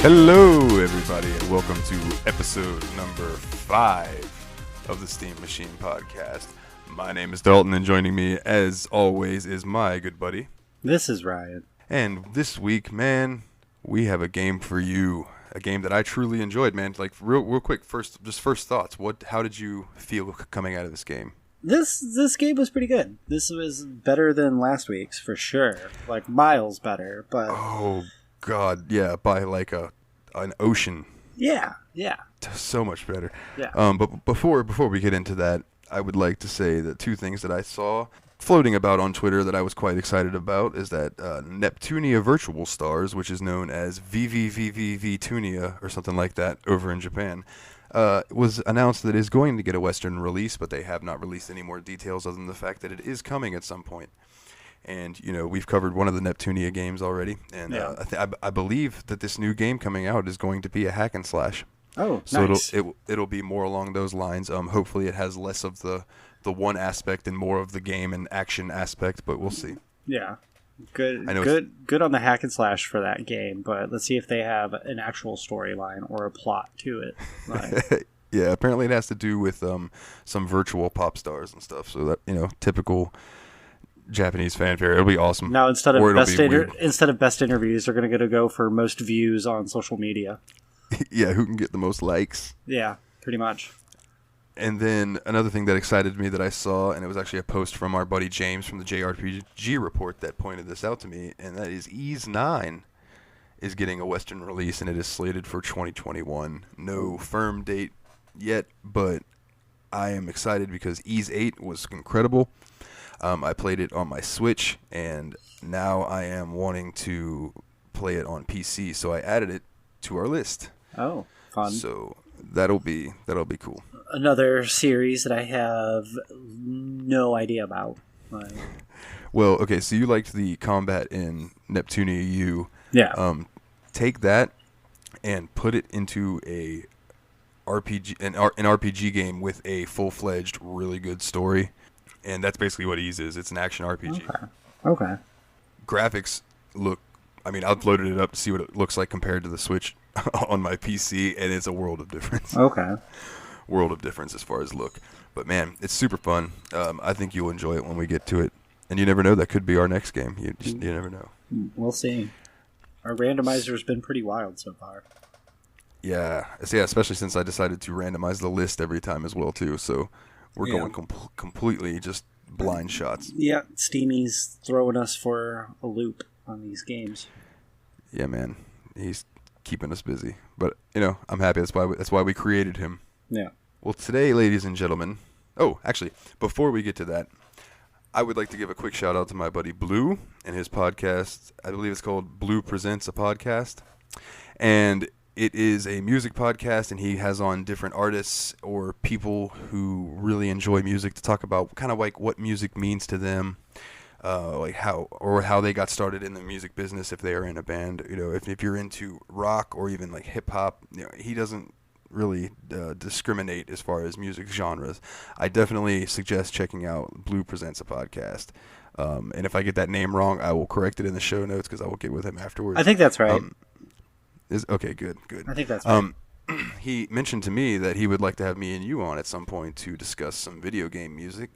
Hello, everybody, and welcome to episode number 5 of the Steam Machine Podcast. My name is Dalton, and joining me, as always, is my good buddy. This is Ryan. And this week, man, we have a game for you. A game that I truly enjoyed, man. Like, real quick, first thoughts. How did you feel coming out of this game? This game was pretty good. This was better than last week's, for sure. Like, miles better, but... Oh, God, yeah, by like an ocean. Yeah. So much better. Yeah. But before we get into that, I would like to say that two things that I saw floating about on Twitter that I was quite excited about is that Neptunia Virtual Stars, which is known as VVVVVtunia or something like that over in Japan, was announced that it is going to get a Western release, but they have not released any more details other than the fact that it is coming at some point. And, you know, we've covered one of the Neptunia games already, and I believe that this new game coming out is going to be a hack and slash. Oh, so nice. it'll be more along those lines. Hopefully it has less of the one aspect and more of the game and action aspect, but we'll see. Yeah. Good on the hack and slash for that game, but let's see if they have an actual storyline or a plot to it. Like, yeah, apparently it has to do with some virtual pop stars and stuff, so that, you know, typical Japanese fanfare. It'll be awesome. now, instead of best interviews, they're going to go for most views on social media. Yeah, who can get the most likes. Yeah, pretty much. And then another thing that excited me that I saw, and it was actually a post from our buddy James from the JRPG Report that pointed this out to me, and that is Ys 9 is getting a Western release, and it is slated for 2021. No firm date yet, but I am excited because Ys 8 was incredible. I played it on my Switch, and now I am wanting to play it on PC, so I added it to our list. Oh, fun. So that'll be cool. Another series that I have no idea about. Like, well, okay, so you liked the combat in Neptunia U. Yeah. Take that and put it into a RPG, an RPG game with a full-fledged, really good story. And that's basically what Ys is. It's an action RPG. Okay. Graphics look... I mean, I've loaded it up to see what it looks like compared to the Switch on my PC, and it's a world of difference. Okay. World of difference as far as look. But, man, it's super fun. I think you'll enjoy it when we get to it. And you never know. That could be our next game. You never know. We'll see. Our randomizer's been pretty wild so far. Yeah, especially since I decided to randomize the list every time as well, too. So... We're going completely just blind shots. Yeah, Steamy's throwing us for a loop on these games. Yeah, man. He's keeping us busy. But, you know, I'm happy. That's why we created him. Yeah. Well, today, ladies and gentlemen... Oh, actually, before we get to that, I would like to give a quick shout-out to my buddy Blue and his podcast. I believe it's called Blue Presents a Podcast. And... it is a music podcast, and he has on different artists or people who really enjoy music to talk about kind of like what music means to them, like how they got started in the music business if they are in a band. You know, if you're into rock or even like hip hop, you know, he doesn't really discriminate as far as music genres. I definitely suggest checking out Blue Presents a Podcast. And if I get that name wrong, I will correct it in the show notes because I will get with him afterwards. I think that's right. Okay, good. I think that's right. He mentioned to me that he would like to have me and you on at some point to discuss some video game music,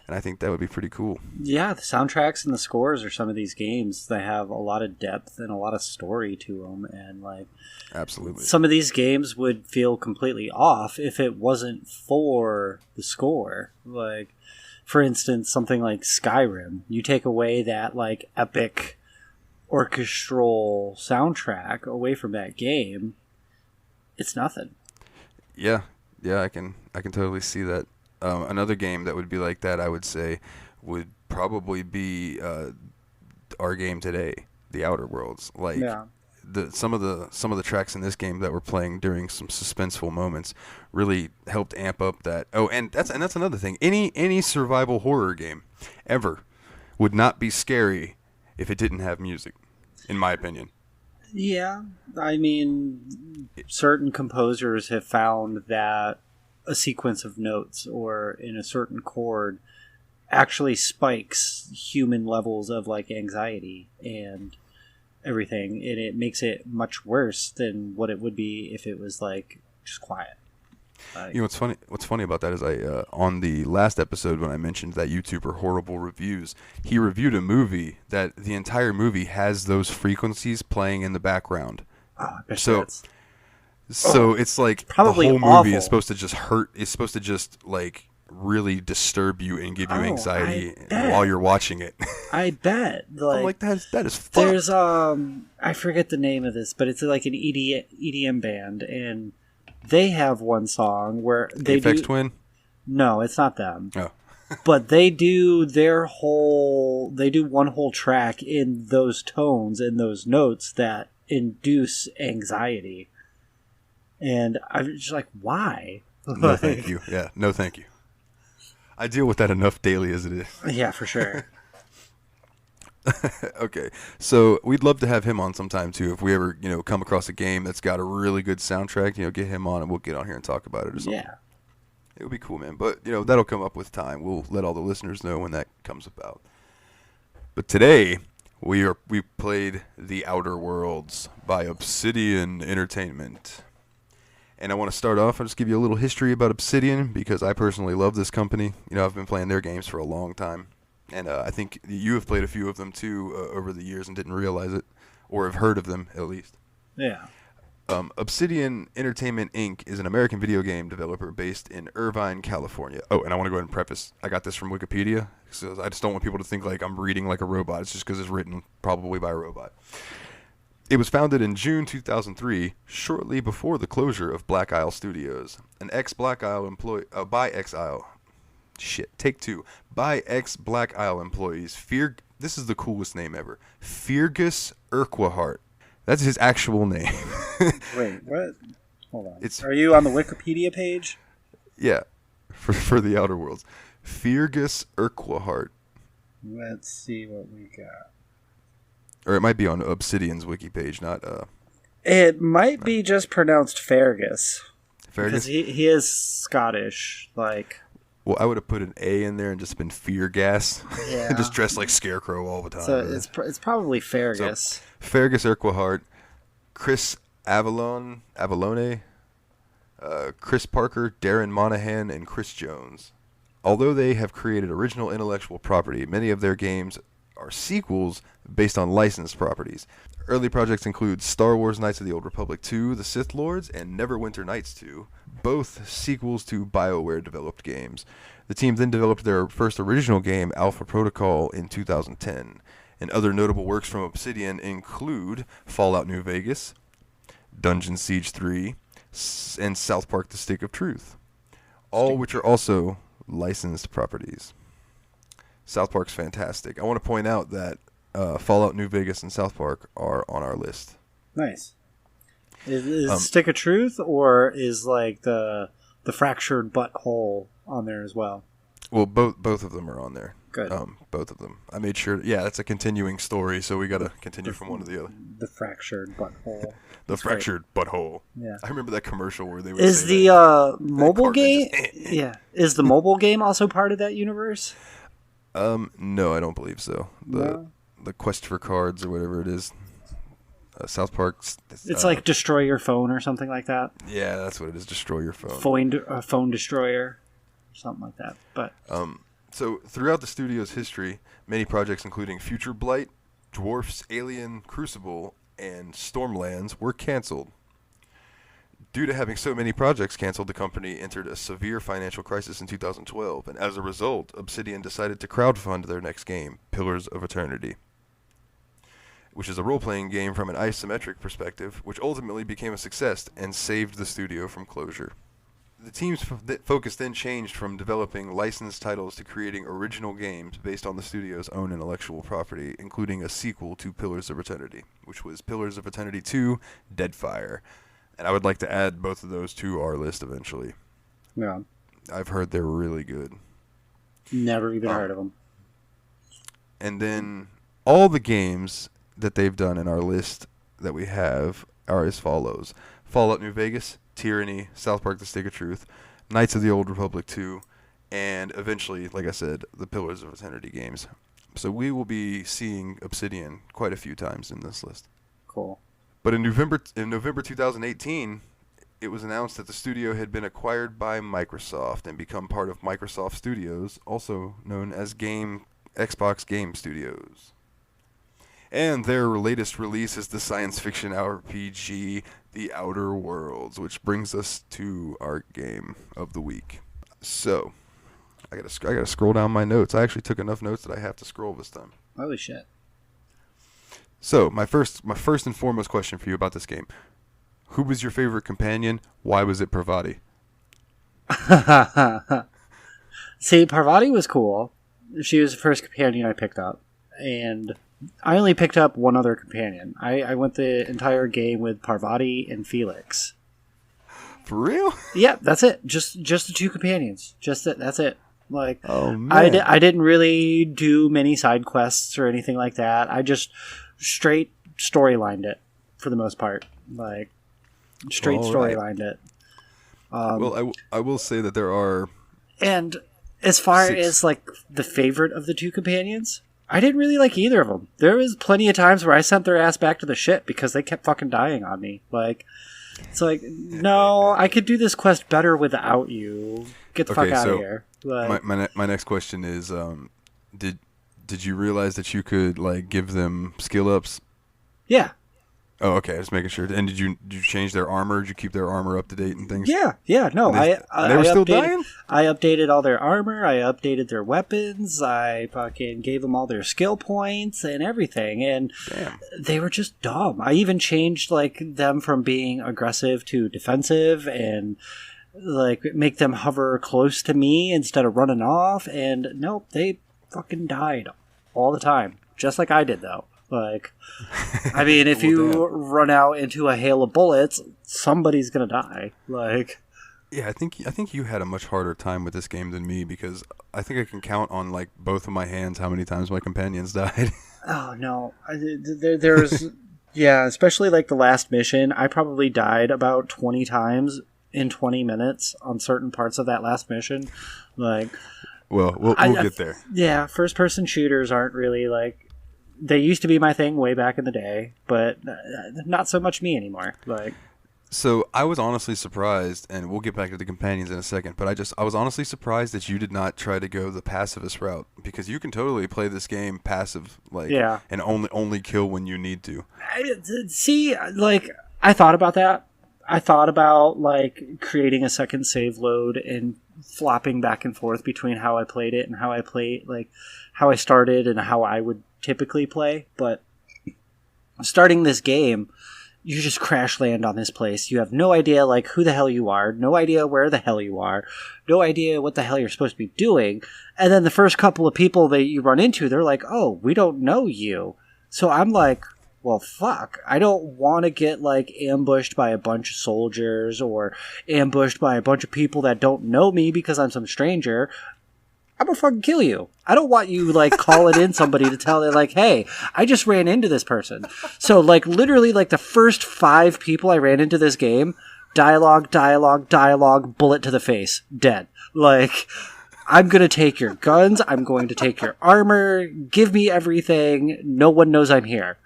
and I think that would be pretty cool. Yeah, the soundtracks and the scores of some of these games, they have a lot of depth and a lot of story to them, and like, absolutely, some of these games would feel completely off if it wasn't for the score. Like, for instance, something like Skyrim, you take away that like epic orchestral soundtrack away from that game, it's nothing. Yeah, I can totally see that. Another game that would be like that, I would say, would probably be our game today, The Outer Worlds. Like, some of the tracks in this game that we're playing during some suspenseful moments really helped amp up that. Oh, and that's another thing. Any survival horror game ever would not be scary if it didn't have music, in my opinion. Yeah, I mean, certain composers have found that a sequence of notes or in a certain chord actually spikes human levels of like anxiety, and everything, and it makes it much worse than what it would be if it was like just quiet. You know what's funny? What's funny about that is I on the last episode when I mentioned that YouTuber Horrible Reviews, he reviewed a movie that the entire movie has those frequencies playing in the background. Oh, I bet So that's it's like probably the whole movie awful. is supposed to just hurt. It's supposed to just like really disturb you and give you anxiety I bet. while you're watching it. I bet. I'm like that is fucked. There's I forget the name of this, but it's like an EDM band, and they have one song where they Aphex do. Twin. No, it's not them. Oh. But they do one whole track in those tones and those notes that induce anxiety. And I'm just like, why? No, thank you. Yeah, no, thank you. I deal with that enough daily as it is. Yeah, for sure. Okay, so we'd love to have him on sometime too. If we ever, come across a game that's got a really good soundtrack, get him on and we'll get on here and talk about it or something. Yeah. It would be cool, man. But, that'll come up with time. We'll let all the listeners know when that comes about. But today, we played The Outer Worlds by Obsidian Entertainment. And I want to start off, I'll just give you a little history about Obsidian, because I personally love this company. I've been playing their games for a long time. And I think you have played a few of them, too, over the years and didn't realize it. Or have heard of them, at least. Yeah. Obsidian Entertainment, Inc. is an American video game developer based in Irvine, California. Oh, and I want to go ahead and preface, I got this from Wikipedia, so I just don't want people to think like I'm reading like a robot. It's just because it's written probably by a robot. It was founded in June 2003, shortly before the closure of Black Isle Studios. An ex-Black Isle employee, by ex-Isle, take two. By ex-Black Isle employees, this is the coolest name ever, Fergus Urquhart. That's his actual name. Wait, what? Hold on. It's, Are you on the Wikipedia page? Yeah, for The Outer Worlds. Fergus Urquhart. Let's see what we got. Or it might be on Obsidian's wiki page, not... It might be just pronounced Fergus. Fergus? Because he is Scottish, like... Well, I would have put an A in there and just been Feargas. Yeah. And just dressed like Scarecrow all the time. So it's probably Fergus. So, Fergus Urquhart, Chris Avalone, Chris Parker, Darren Monahan, and Chris Jones. Although they have created original intellectual property, many of their games are sequels based on licensed properties. Early projects include Star Wars Knights of the Old Republic 2, The Sith Lords, and Neverwinter Nights 2, both sequels to BioWare-developed games. The team then developed their first original game, Alpha Protocol, in 2010. And other notable works from Obsidian include Fallout New Vegas, Dungeon Siege 3, and South Park The Stick of Truth, all which are also licensed properties. South Park's fantastic. I want to point out that Fallout New Vegas and South Park are on our list. Nice. Is Stick of Truth, or is like the fractured butthole on there as well? Well, both of them are on there. Good. Both of them. I made sure. Yeah, that's a continuing story, so we got to continue from one to the other. The fractured butthole. The fractured butthole. Yeah. I remember that commercial where they would Is say the that. mobile Cartman game? just- Yeah. Is the mobile game also part of that universe? No, I don't believe so. The Quest for Cards or whatever it is. South Park's. It's like Destroy Your Phone or something like that. Yeah, that's what it is. Destroy your phone. Phone Destroyer, something like that. But So throughout the studio's history, many projects including Future Blight, Dwarfs, Alien, Crucible, and Stormlands were canceled. Due to having so many projects canceled, the company entered a severe financial crisis in 2012, and as a result, Obsidian decided to crowdfund their next game, Pillars of Eternity, which is a role-playing game from an isometric perspective, which ultimately became a success and saved the studio from closure. The team's focus then changed from developing licensed titles to creating original games based on the studio's own intellectual property, including a sequel to Pillars of Eternity, which was Pillars of Eternity 2, Deadfire. And I would like to add both of those to our list eventually. yeah, I've heard they're really good. never even heard of them. And then all the games that they've done in our list that we have are as follows: Fallout New Vegas, Tyranny, South Park The Stick of Truth, Knights of the Old Republic 2, and eventually, like I said, the Pillars of Eternity games. So we will be seeing Obsidian quite a few times in this list. cool. But in November 2018, it was announced that the studio had been acquired by Microsoft and become part of Microsoft Studios, also known as Xbox Game Studios. And their latest release is the science fiction RPG The Outer Worlds, which brings us to our game of the week. So, I gotta scroll down my notes. I actually took enough notes that I have to scroll this time. Holy shit. So, my first and foremost question for you about this game. Who was your favorite companion? Why was it Parvati? See, Parvati was cool. She was the first companion I picked up. And I only picked up one other companion. I went the entire game with Parvati and Felix. For real? Yeah, that's it. Just the two companions. That's it. Like, oh, man. I didn't really do many side quests or anything like that. I just straight storylined it for the most part. Like, straight storylined it. Well, I will say that there are... And as far as, like, the favorite of the two companions, I didn't really like either of them. There was plenty of times where I sent their ass back to the ship because they kept fucking dying on me. Like, it's like, no, I could do this quest better without you. Get the fuck out of here. Like, my next question is, did you realize that you could, like, give them skill ups? Yeah. Oh, okay. Just making sure. And did you change their armor? Did you keep their armor up to date and things? Yeah. No, they were still dying? I updated all their armor. I updated their weapons. I fucking gave them all their skill points and everything. And damn, they were just dumb. I even changed, like, them from being aggressive to defensive and, like, make them hover close to me instead of running off. And nope, they fucking died all the time. Just like I did, though. Like, I mean, if you run out into a hail of bullets, somebody's gonna die. Like, yeah, I think you had a much harder time with this game than me because I think I can count on, like, both of my hands how many times my companions died. Oh no, there's yeah, especially like the last mission. I probably died about 20 times in 20 minutes on certain parts of that last mission. Like, well, we'll get there. Yeah, first person shooters aren't really like. They used to be my thing way back in the day, but not so much me anymore. Like, so I was honestly surprised, and we'll get back to the companions in a second, but I was honestly surprised that you did not try to go the pacifist route, because you can totally play this game passive, like, yeah, and only kill when you need to. See, like, I thought about that. I thought about, like, creating a second save load and flopping back and forth between how I played it and how I started and how I would typically play, but starting this game, you just crash land on this place. You have no idea, like, who the hell you are, no idea where the hell you are, no idea what the hell you're supposed to be doing, and then the first couple of people that you run into, they're like, oh, we don't know you. So I'm like, well, fuck, I don't want to get, like, ambushed by a bunch of soldiers or ambushed by a bunch of people that don't know me because I'm some stranger. I'm gonna fucking kill you. I don't want you, like, calling in somebody to tell them, like, hey, I just ran into this person. So, like, literally, like, the first 5 people I ran into this game, dialogue, bullet to the face, dead. Like, I'm gonna take your guns, I'm going to take your armor, give me everything, no one knows I'm here.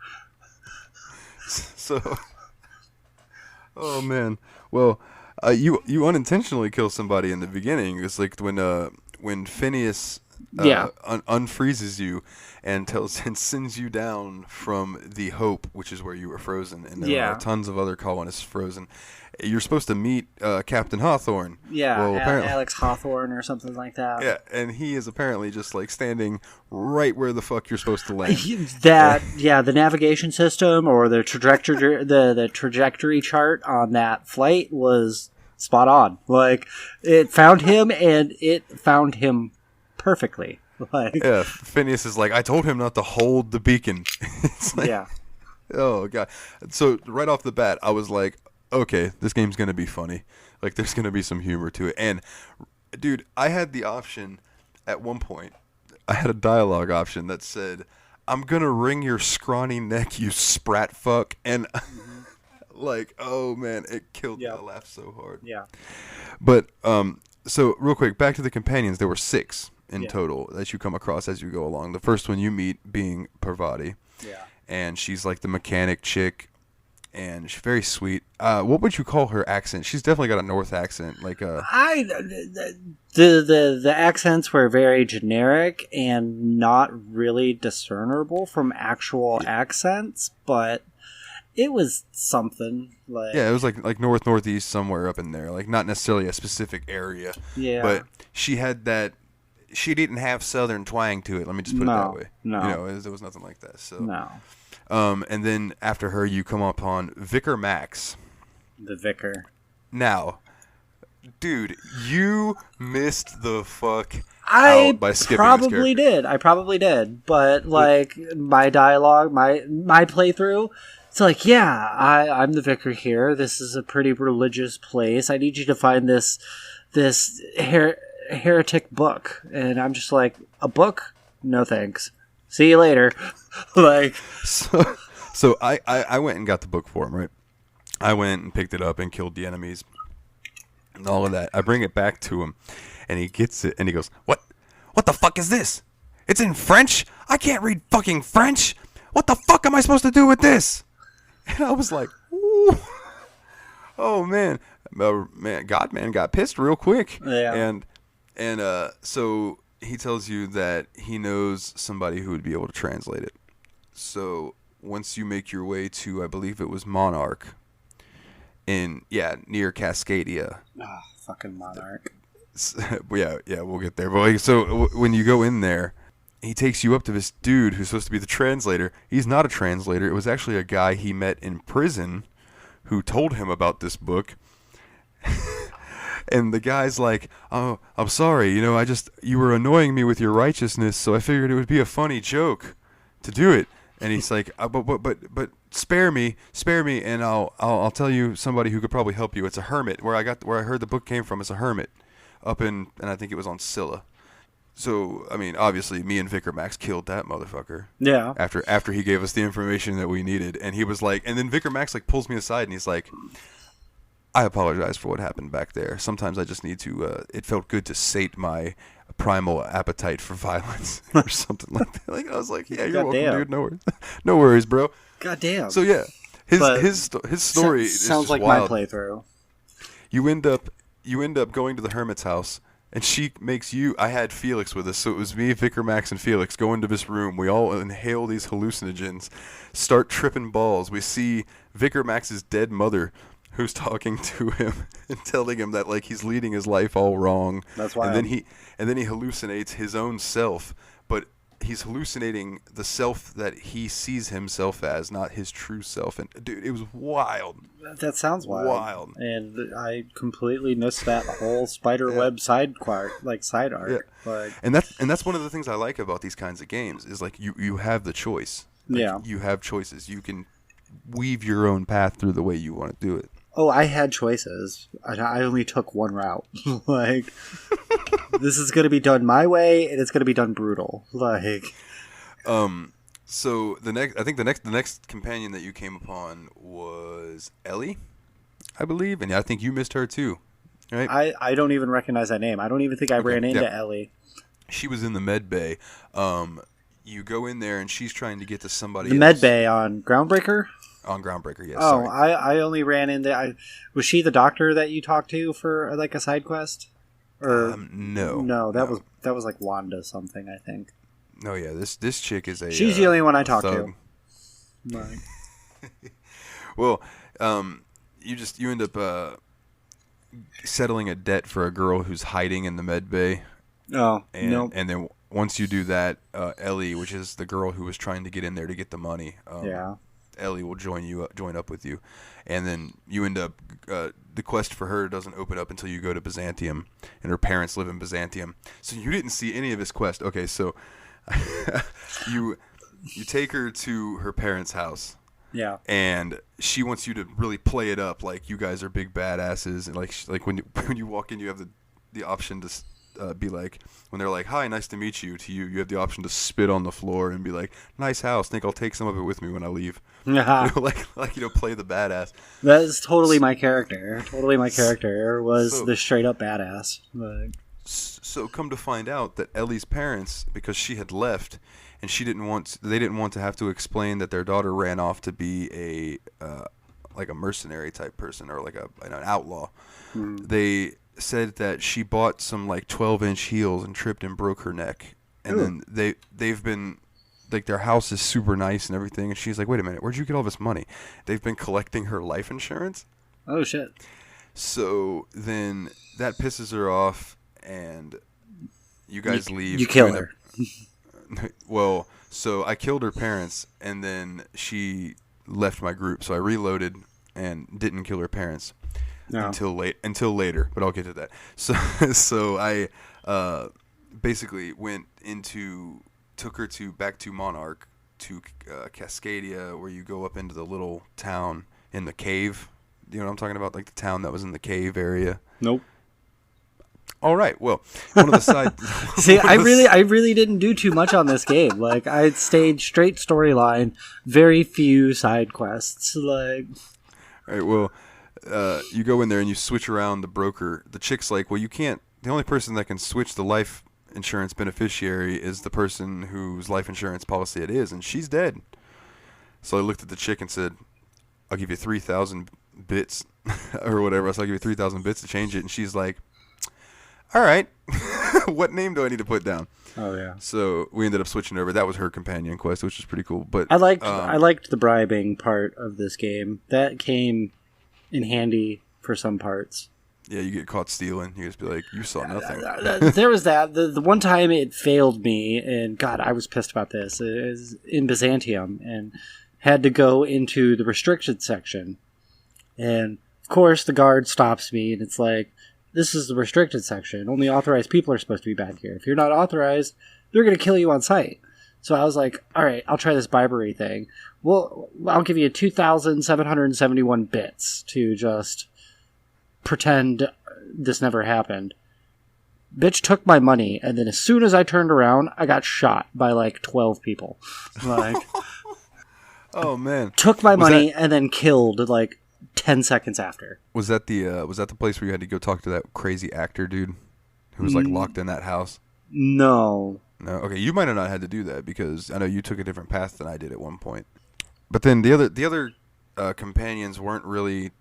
So, oh, man. Well, you unintentionally kill somebody in the beginning. It's like when Phineas unfreezes you and sends you down from the Hope, which is where you were frozen, and there are tons of other colonists frozen. You're supposed to meet Captain Hawthorne. Yeah, well, Alex Hawthorne or something like that. Yeah, and he is apparently just, like, standing right where the fuck you're supposed to land. The navigation system or the trajectory, the trajectory chart on that flight was spot on. Like, it found him, and it found him perfectly. Like, yeah, Phineas is like, I told him not to hold the beacon. It's like, yeah. Oh, God. So, right off the bat, I was like, okay, this game's going to be funny. Like, there's going to be some humor to it. And, dude, I had the option at one point. I had a dialogue option that said, I'm going to wring your scrawny neck, you sprat fuck. And, like, oh, man, it killed me. I laughed so hard. Yeah. But, so, real quick, back to the companions. There were 6 in total that you come across as you go along. The first one you meet being Parvati. Yeah. And she's, like, the mechanic chick. and she's very sweet. What would you call her accent? She's definitely got a North accent, like a. The accents were very generic and not really discernible from actual accents, but it was something like. Yeah, it was like northeast somewhere up in there, like not necessarily a specific area. Yeah, but she had that. She didn't have Southern twang to it. Let me just put it that way. No, there was nothing like that. So no. And then after her, you come upon Vicar Max. The Vicar. Now, dude, you missed the fuck out by skipping I probably did. But like my dialogue, my playthrough, it's like, yeah, I'm the Vicar here. This is a pretty religious place. I need you to find this heretic book, and I'm just like, a book? No thanks. See you later. Like, so I went and got the book for him, right? I went and picked it up and killed the enemies and all of that. I bring it back to him, and he gets it, and he goes, "What the fuck is this? It's in French? I can't read fucking French. What the fuck am I supposed to do with this?" And I was like, "Ooh, oh man, God got pissed real quick." Yeah. And so he tells you that he knows somebody who would be able to translate it. So once you make your way to, I believe it was Monarch, near Cascadia. Oh, fucking Monarch. Yeah, we'll get there. But like, so when you go in there, he takes you up to this dude who's supposed to be the translator. He's not a translator. It was actually a guy he met in prison who told him about this book. And the guy's like, "Oh, I'm sorry. You were annoying me with your righteousness, so I figured it would be a funny joke to do it." And he's like, "But spare me, and I'll tell you somebody who could probably help you. It's a hermit where I heard the book came from. It's a hermit up in, and I think it was on Scylla." So I mean, obviously, me and Vicar Max killed that motherfucker. Yeah. After he gave us the information that we needed, and he was like, and then Vicar Max like pulls me aside and he's like, "I apologize for what happened back there. Sometimes I just need to, it felt good to sate my primal appetite for violence," or something like that. Like, I was like, "Yeah, you're welcome, dude. No worries." No worries, bro. God damn. So yeah, his story is sounds just like wild. my playthrough. You end up going to the hermit's house, and she makes you. I had Felix with us, so it was me, Vicar Max, and Felix go into this room. We all inhale these hallucinogens, start tripping balls. We see Vicar Max's dead mother, who's talking to him and telling him that like he's leading his life all wrong. That's why. And then he hallucinates his own self, but he's hallucinating the self that he sees himself as, not his true self. And dude, it was wild. That sounds wild. And I completely missed that whole spiderweb side arc. Yeah. Like, and that's one of the things I like about these kinds of games is like you have the choice. Like, yeah. You have choices. You can weave your own path through the way you want to do it. Oh, I had choices. I only took one route. Like, this is going to be done my way, and it's going to be done brutal. Like, so the next companion that you came upon was Ellie, I believe, and I think you missed her too, right? I don't even recognize that name. I don't even think I ran into Ellie. She was in the med bay. You go in there, and she's trying to get to somebody. The med bay on Groundbreaker. On Groundbreaker, yes. Oh, sorry. I only ran into. Was she the doctor that you talked to for like a side quest? Or no, that was like Wanda something, I think. No, yeah, this chick is a. She's the only one I talked to. Right. Well, you end up settling a debt for a girl who's hiding in the med bay. Oh, and then once you do that, Ellie, which is the girl who was trying to get in there to get the money, Ellie will join up with you, and then you end up the quest for her doesn't open up until you go to Byzantium, and her parents live in Byzantium. So you didn't see any of his quest. Okay, so you take her to her parents' house. Yeah. And she wants you to really play it up like you guys are big badasses, and like when you walk in, you have the option to be like, when they're like, "Hi, nice to meet you," to you have the option to spit on the floor and be like, "Nice house. Think I'll take some of it with me when I leave." Play the badass. That is totally my character. Totally my character was the straight up badass. So come to find out that Ellie's parents, because she had left, and they didn't want to have to explain that their daughter ran off to be like a mercenary type person or like an outlaw. Mm. They said that she bought some like 12-inch heels and tripped and broke her neck. And Ooh. then they've been like, their house is super nice and everything. And she's like, wait a minute, where'd you get all this money? They've been collecting her life insurance. Oh shit. So then that pisses her off, and you guys leave. You kill her. Well, so I killed her parents, and then she left my group. So I reloaded and didn't kill her parents until later. But I'll get to that. So I basically took her back to Monarch, to Cascadia, where you go up into the little town in the cave. You know what I'm talking about? Like the town that was in the cave area. Nope. All right. Well, one of the side. See, I really didn't do too much on this game. Like, I stayed straight storyline, very few side quests. Like, all right. Well, you go in there and you switch around the broker. The chick's like, well, you can't. The only person that can switch the life insurance beneficiary is the person whose life insurance policy it is, and she's dead. So I looked at the chick and said, I'll give you 3,000 bits or whatever. So I'll give you 3,000 bits to change it. And she's like, all right, what name do I need to put down? oh yeah. So we ended up switching over. That was her companion quest, which was pretty cool. But I liked the bribing part of this game. That came in handy for some parts. Yeah, you get caught stealing. You just be like, you saw nothing. There was that. The one time it failed me, and God, I was pissed about this. It was in Byzantium, and had to go into the restricted section. And, of course, the guard stops me, and it's like, this is the restricted section. Only authorized people are supposed to be back here. If you're not authorized, they're going to kill you on sight. So I was like, all right, I'll try this bribery thing. Well, I'll give you 2,771 bits to just pretend this never happened. Bitch took my money, and then as soon as I turned around, I got shot by like 12 people. Like, oh man! Took my money and then killed like 10 seconds after. Was that the place where you had to go talk to that crazy actor dude who was like locked in that house? No. No. Okay, you might have not had to do that because I know you took a different path than I did at one point. But then the other companions weren't really.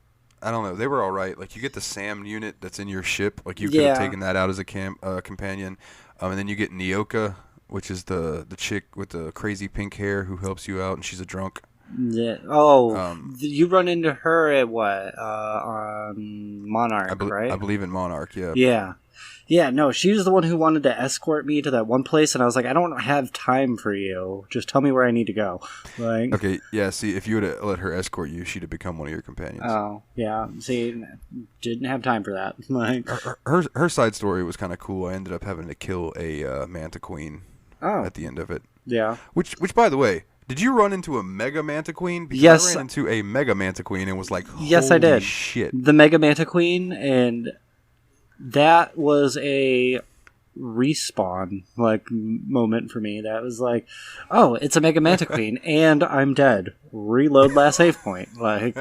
I don't know. They were all right. Like, you get the SAM unit that's in your ship. Like, you could have taken that out as a companion. And then you get Nyoka, which is the chick with the crazy pink hair who helps you out, and she's a drunk. Yeah. Oh, you run into her at what? On Monarch, right? I believe in Monarch, yeah. Yeah. Yeah, no, she was the one who wanted to escort me to that one place, and I was like, I don't have time for you. Just tell me where I need to go. Like, okay, yeah, see, if you would have let her escort you, she'd have become one of your companions. Oh, yeah. See, didn't have time for that. Like, her side story was kind of cool. I ended up having to kill a Manta Queen at the end of it. Yeah. Which, by the way, did you run into a Mega Manta Queen? Because yes. I ran into a Mega Manta Queen and was like, holy yes, I did. Shit. The Mega Manta Queen, and that was a respawn moment for me. That was like, oh, it's a Mega Manta Queen, and I'm dead. Reload last save point. Like,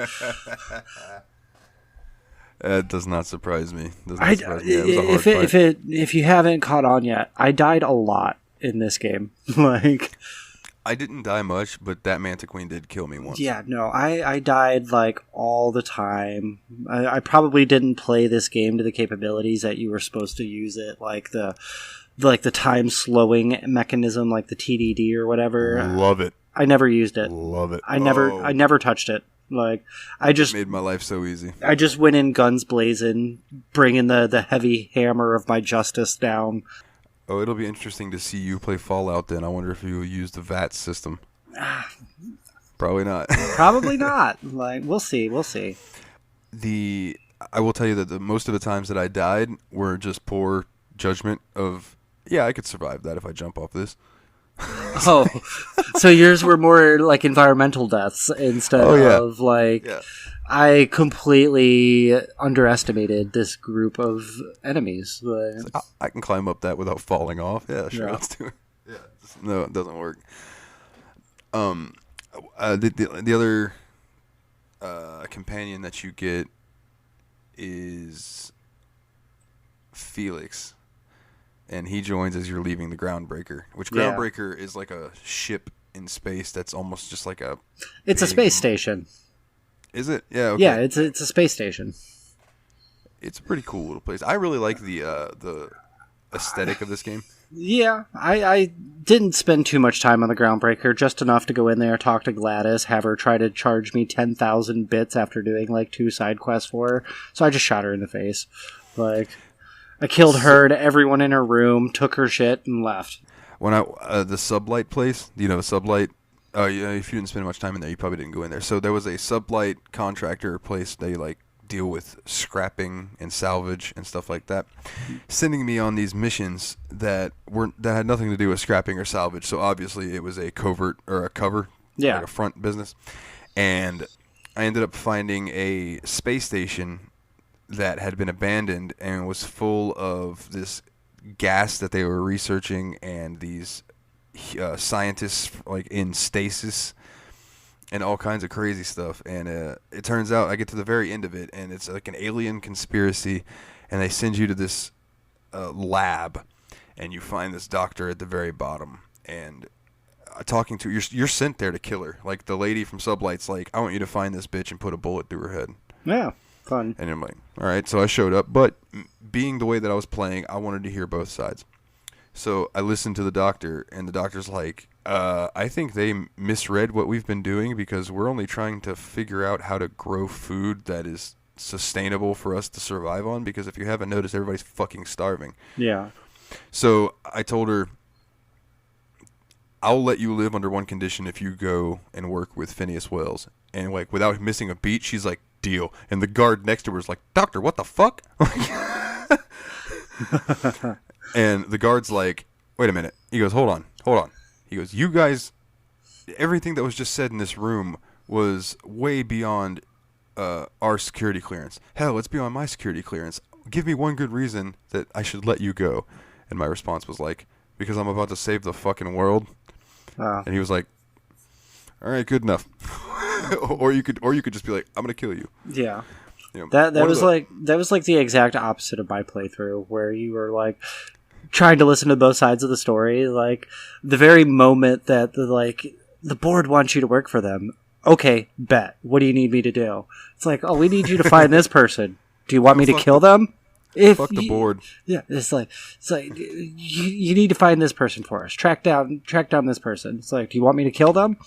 that does not surprise me. It was a hard fight. If you haven't caught on yet, I died a lot in this game. Like, I didn't die much, but that Manta Queen did kill me once. Yeah, no, I died like all the time. I probably didn't play this game to the capabilities that you were supposed to use it, like the time slowing mechanism, like the TDD or whatever. Love it. I never used it. Love it. I never touched it. Like, I just made my life so easy. I just went in guns blazing, bringing the heavy hammer of my justice down. Oh, it'll be interesting to see you play Fallout then. I wonder if you will use the VAT system. Probably not. Probably not. Like, we'll see. I will tell you that the most of the times that I died were just poor judgment of, yeah, I could survive that if I jump off this. Oh, so yours were more like environmental deaths instead of like... Yeah. I completely underestimated this group of enemies. I can climb up that without falling off. Yeah, sure, let's do it. Yeah, no, it doesn't work. The other companion that you get is Felix, and he joins as you're leaving the Groundbreaker, which Groundbreaker is like a ship in space that's almost just like a... It's a space station. Is it? Yeah. Okay. Yeah, it's a space station. It's a pretty cool little place. I really like the aesthetic of this game. Yeah, I didn't spend too much time on the Groundbreaker, just enough to go in there, talk to Gladys, have her try to charge me 10,000 bits after doing like 2 side quests for her. So I just shot her in the face. Like, I killed her and everyone in her room, took her shit, and left. When the Sublight place, you know, Sublight. Yeah, if you didn't spend much time in there, you probably didn't go in there. So there was a Sublight contractor place. They like deal with scrapping and salvage and stuff like that, sending me on these missions that had nothing to do with scrapping or salvage. So obviously it was a covert or a cover, like a front business. And I ended up finding a space station that had been abandoned and was full of this gas that they were researching, and these scientists like in stasis and all kinds of crazy stuff. And it turns out I get to the very end of it, and it's like an alien conspiracy, and they send you to this lab, and you find this doctor at the very bottom, and talking to you're sent there to kill her. Like, the lady from Sublight's like, I want you to find this bitch and put a bullet through her head. Yeah, fun. And I'm like, all right. So I showed up, but being the way that I was playing, I wanted to hear both sides. So I listened to the doctor, and the doctor's like, I think they misread what we've been doing, because we're only trying to figure out how to grow food that is sustainable for us to survive on, because if you haven't noticed, everybody's fucking starving. Yeah. So I told her, I'll let you live under one condition: if you go and work with Phineas Wells. And like, without missing a beat, she's like, deal. And the guard next to her is like, doctor, what the fuck? And the guard's like, wait a minute. He goes, hold on. He goes, you guys, everything that was just said in this room was way beyond our security clearance. Hell, it's beyond my security clearance. Give me one good reason that I should let you go. And my response was like, because I'm about to save the fucking world. And he was like, all right, good enough. or you could just be like, I'm gonna kill you. Yeah. You know, that was like the exact opposite of my playthrough, where you were like trying to listen to both sides of the story. Like, the very moment that the board wants you to work for them. Okay, bet. What do you need me to do? It's like, oh, we need you to find this person. Do you want me to kill them? Fuck the board. Yeah, it's like you need to find this person for us. Track down this person. It's like, do you want me to kill them?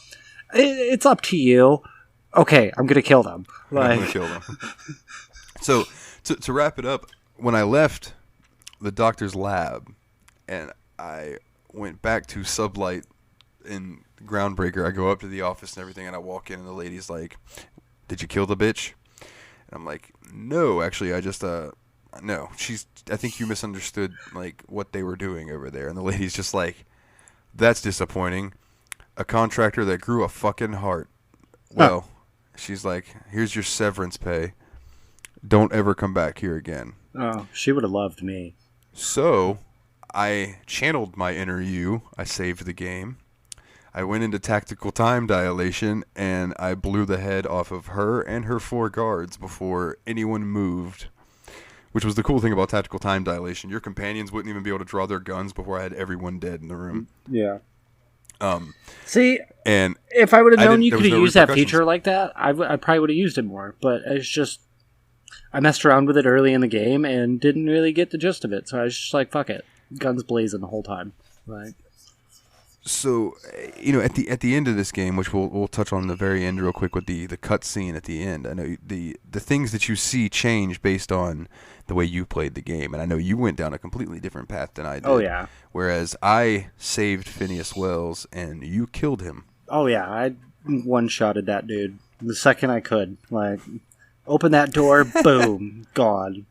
It's up to you. Okay, I'm gonna kill them. Like, I'm gonna kill them. So to wrap it up, when I left the doctor's lab and I went back to Sublight in Groundbreaker, I go up to the office and everything, and I walk in, and the lady's like, "Did you kill the bitch?" And I'm like, "No, actually, I just no." I think you misunderstood like what they were doing over there. And the lady's just like, "That's disappointing. A contractor that grew a fucking heart. Well." She's like, here's your severance pay. Don't ever come back here again. Oh, she would have loved me. So I channeled my inner you. I saved the game. I went into tactical time dilation, and I blew the head off of her and her 4 guards before anyone moved. Which was the cool thing about tactical time dilation. Your companions wouldn't even be able to draw their guns before I had everyone dead in the room. Yeah. See, and if I would have known you could have used that feature like that, I probably would have used it more. But it's just, I messed around with it early in the game and didn't really get the gist of it. So I was just like, fuck it, guns blazing the whole time. Right. So, you know, at the end of this game, which we'll touch on the very end real quick with the cut scene at the end. I know the things that you see change based on the way you played the game, and I know you went down a completely different path than I did. Oh yeah. Whereas I saved Phineas Wells and you killed him. Oh yeah, I one-shotted that dude the second I could. Like, open that door, boom, gone.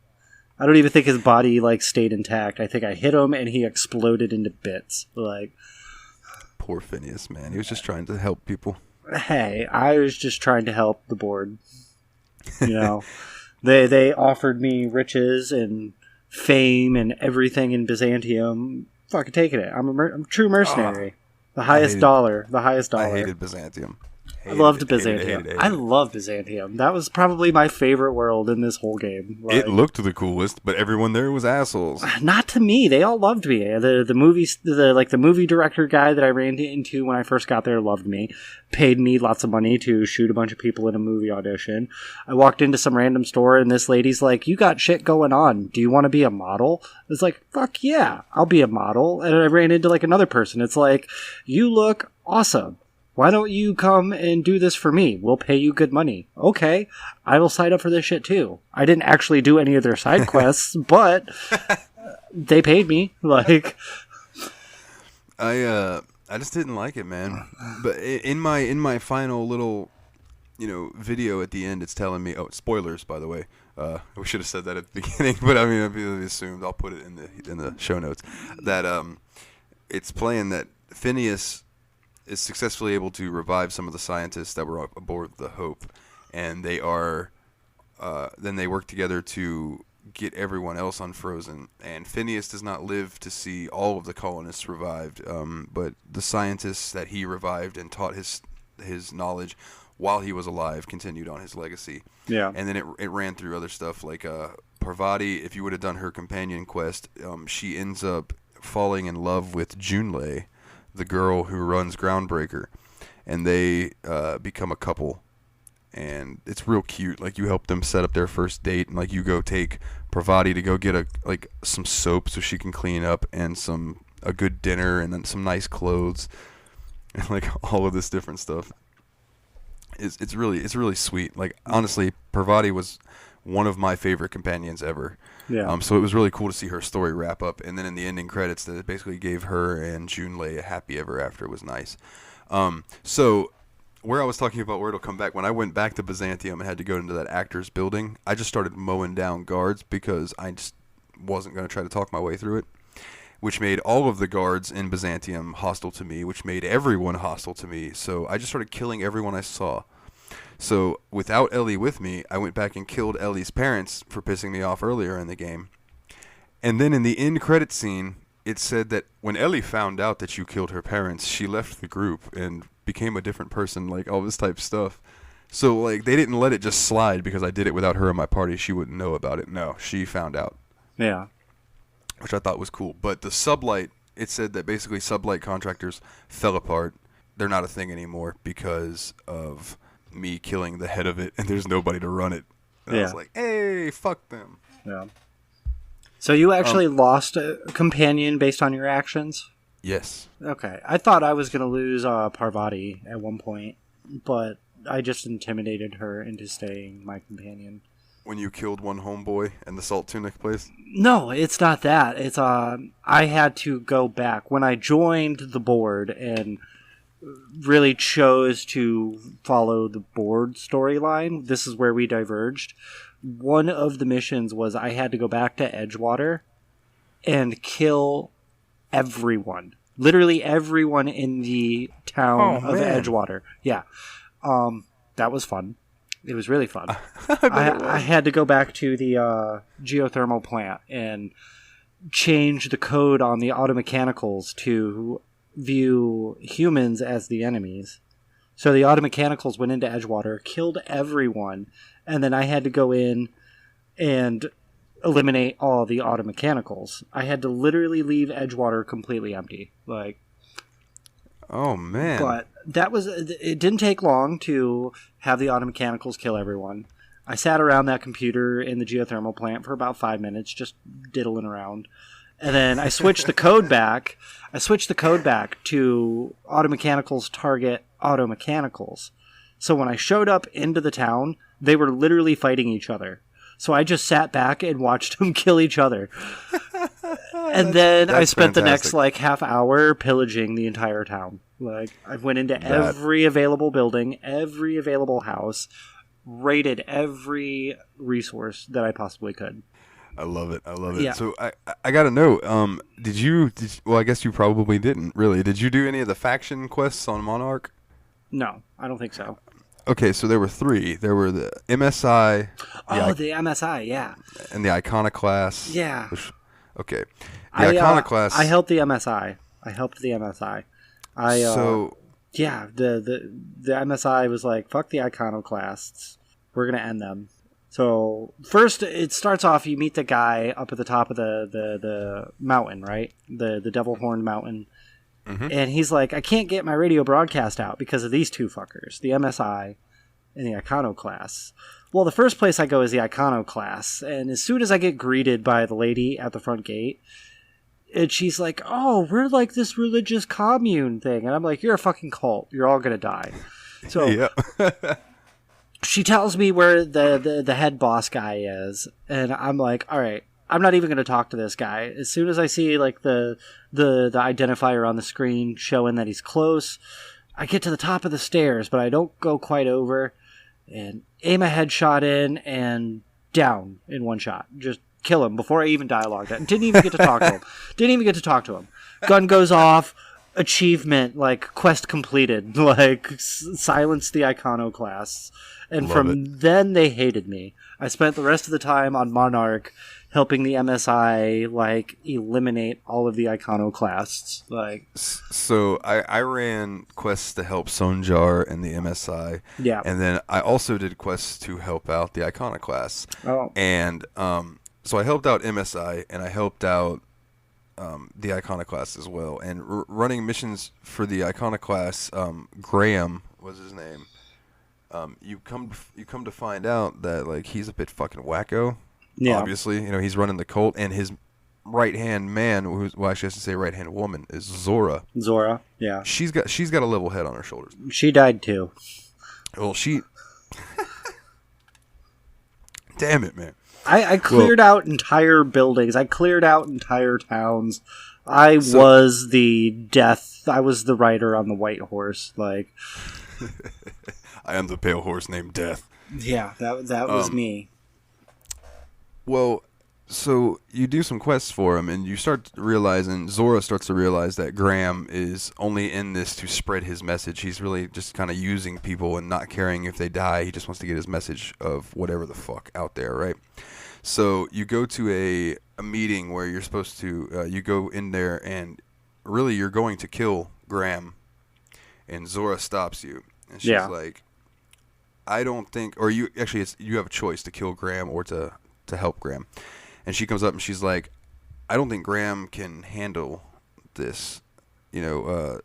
I don't even think his body like stayed intact. I think I hit him and he exploded into bits. Like, poor Phineas, man. He was just trying to help people. Hey, I was just trying to help the board. You know, they offered me riches and fame and everything in Byzantium. Fucking taking it. I'm a true mercenary. The highest dollar. I hated Byzantium. I loved Byzantium. I loved Byzantium. That was probably my favorite world in this whole game. Like, it looked the coolest, but everyone there was assholes. Not to me. They all loved me. The movie director guy that I ran into when I first got there loved me. Paid me lots of money to shoot a bunch of people in a movie audition. I walked into some random store and this lady's like, "You got shit going on. Do you want to be a model?" I was like, "Fuck yeah, I'll be a model." And I ran into like another person. It's like, "You look awesome. Why don't you come and do this for me? We'll pay you good money." Okay, I will sign up for this shit too. I didn't actually do any of their side quests, but they paid me. Like, I just didn't like it, man. But in my final little, video at the end, it's telling me. Oh, spoilers, by the way. We should have said that at the beginning, but I mean, I assumed. I'll put it in the show notes that it's playing that Phineas is successfully able to revive some of the scientists that were aboard the Hope, and they are then they work together to get everyone else unfrozen. And Phineas does not live to see all of the colonists revived, but the scientists that he revived and taught his knowledge while he was alive continued on his legacy. yeah, And then it ran through other stuff like Parvati. If you would have done her companion quest, she ends up falling in love with Junlei, the girl who runs Groundbreaker, and they become a couple, and it's real cute. Like, you help them set up their first date, and like you go take Parvati to go get some soap so she can clean up, and a good dinner, and then some nice clothes, and like all of this different stuff. It's really sweet. Like, honestly, Parvati was one of my favorite companions ever. yeah. So it was really cool to see her story wrap up, and then in the ending credits, that it basically gave her and Junlei a happy ever after. It was nice. So where I was talking about where it'll come back, when I went back to Byzantium and had to go into that actor's building, I just started mowing down guards because I just wasn't going to try to talk my way through it, which made all of the guards in Byzantium hostile to me, which made everyone hostile to me. So I just started killing everyone I saw. So without Ellie with me, I went back and killed Ellie's parents for pissing me off earlier in the game. And then in the end credit scene, it said that when Ellie found out that you killed her parents, she left the group and became a different person, like all this type of stuff. So like, they didn't let it just slide because I did it without her in my party. She wouldn't know about it. No, she found out. Yeah. Which I thought was cool. But the sublight, it said that basically sublight contractors fell apart. They're not a thing anymore because of me killing the head of it, and there's nobody to run it. And I was like, hey, fuck them. Yeah. So you actually lost a companion based on your actions? Yes. Okay. I thought I was going to lose Parvati at one point, but I just intimidated her into staying my companion. When you killed one homeboy in the salt tunic place? No, it's not that. It's I had to go back. When I joined the board and really chose to follow the board storyline, this is where we diverged. One of the missions was I had to go back to Edgewater and kill everyone. Literally everyone in the town of Edgewater. Yeah. That was fun. It was really fun. I had to go back to the geothermal plant and change the code on the automechanicals to view humans as the enemies. So the automechanicals went into Edgewater, killed everyone, and then I had to go in and eliminate all the automechanicals. I had to literally leave Edgewater completely empty. Like, oh man. But it didn't take long to have the automechanicals kill everyone. I sat around that computer in the geothermal plant for about 5 minutes, just diddling around. And then I switched the code back. I switched the code back to automechanicals target automechanicals. So when I showed up into the town, they were literally fighting each other. So I just sat back and watched them kill each other. And then I spent the next half hour pillaging the entire town. Like, I went into every available building, every available house, raided every resource that I possibly could. I love it. I love it. Yeah. So I got to know, well, I guess you probably didn't, really. Did you do any of the faction quests on Monarch? No, I don't think so. Okay, so there were 3. There were the MSI. The MSI, yeah. And the Iconoclast. Yeah. Okay. The Iconoclast. I helped the MSI. So Yeah, the MSI was like, fuck the iconoclasts. We're going to end them. So first it starts off, you meet the guy up at the top of the mountain, right? The Devil Horn Mountain. Mm-hmm. And he's like, I can't get my radio broadcast out because of these two fuckers, the MSI and the iconoclasts. Well, the first place I go is the iconoclasts. And as soon as I get greeted by the lady at the front gate, and she's like, oh, we're like this religious commune thing. And I'm like, you're a fucking cult. You're all going to die. So Yeah. she tells me where the head boss guy is. And I'm like, all right, I'm not even going to talk to this guy. As soon as I see like the identifier on the screen showing that he's close, I get to the top of the stairs, but I don't go quite over, and aim a headshot in and down in one shot. Just kill him before I even dialogue that. Didn't even get to talk to him. Gun goes off. Achievement, like quest completed. Like silence the iconoclasts. And then they hated me. I spent the rest of the time on Monarch helping the MSI like eliminate all of the iconoclasts. Like, so I ran quests to help Sonjar and the MSI. Yeah. And then I also did quests to help out the iconoclasts. Oh. And so I helped out MSI and I helped out the iconoclasts as well. And running missions for the iconoclasts, Graham was his name. You come to find out that like he's a bit fucking wacko. Yeah. Obviously, you know, he's running the cult, and his right-hand man, well, actually I should say right-hand woman, is Zora. Zora, yeah. She's got a level head on her shoulders. She died too. Well, damn it, man. I cleared out entire buildings. I cleared out entire towns. I was the rider on the white horse. Like, I am the pale horse named Death. Yeah, that was me. Well, so you do some quests for him, and you start realizing, Zora starts to realize that Graham is only in this to spread his message. He's really just kind of using people and not caring if they die. He just wants to get his message of whatever the fuck out there, right? So you go to a meeting where you're supposed to, you go in there, and really you're going to kill Graham, and Zora stops you. And she's like, I don't think, or you have a choice to kill Graham or to help Graham. And she comes up and she's like, I don't think Graham can handle this, you know,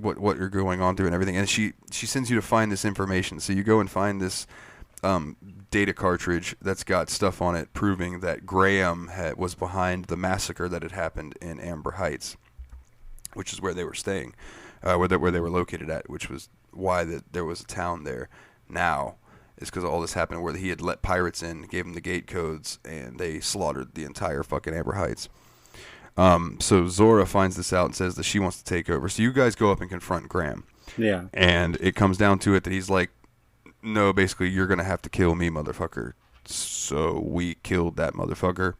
what you're going on through and everything. And she sends you to find this information. So you go and find this data cartridge that's got stuff on it proving that Graham was behind the massacre that had happened in Amber Heights, which is where they were staying, where they were located at, which was why there was a town there now. Is because all this happened where he had let pirates in, gave them the gate codes, and they slaughtered the entire fucking Amber Heights. So Zora finds this out and says that she wants to take over. So you guys go up and confront Graham. Yeah. And it comes down to it that he's like, no, basically, you're going to have to kill me, motherfucker. So we killed that motherfucker,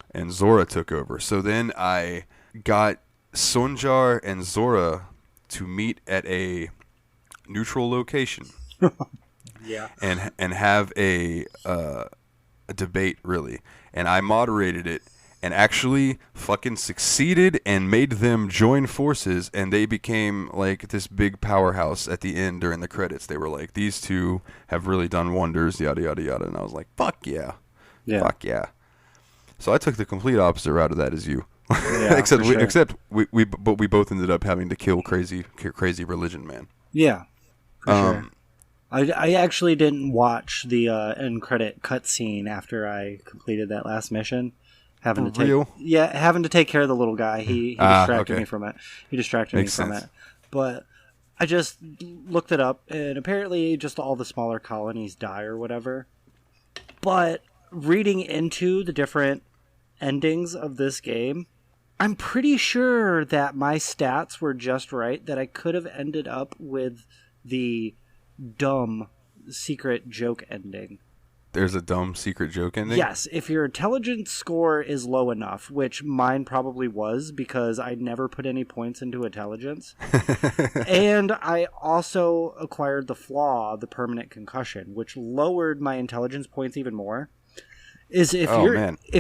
and Zora took over. So then I got Sonjar and Zora to meet at a neutral location. Yeah. And have a debate, really. And I moderated it and actually fucking succeeded and made them join forces, and they became like this big powerhouse at the end during the credits. They were like, these two have really done wonders, yada, yada, yada. And I was like, fuck yeah. Yeah. Fuck yeah. So I took the complete opposite route of that as you. Yeah, except we both ended up having to kill crazy religion man. Yeah. For sure. I actually didn't watch the end credit cutscene after I completed that last mission. Having to take care of the little guy. He distracted me from it. Makes sense. But I just looked it up, and apparently just all the smaller colonies die or whatever. But reading into the different endings of this game, I'm pretty sure that my stats were just right, that I could have ended up with the dumb secret joke ending. There's a dumb secret joke ending? Yes, if your intelligence score is low enough, which mine probably was because I never put any points into intelligence. And I also acquired the flaw, the permanent concussion, which lowered my intelligence points even more. If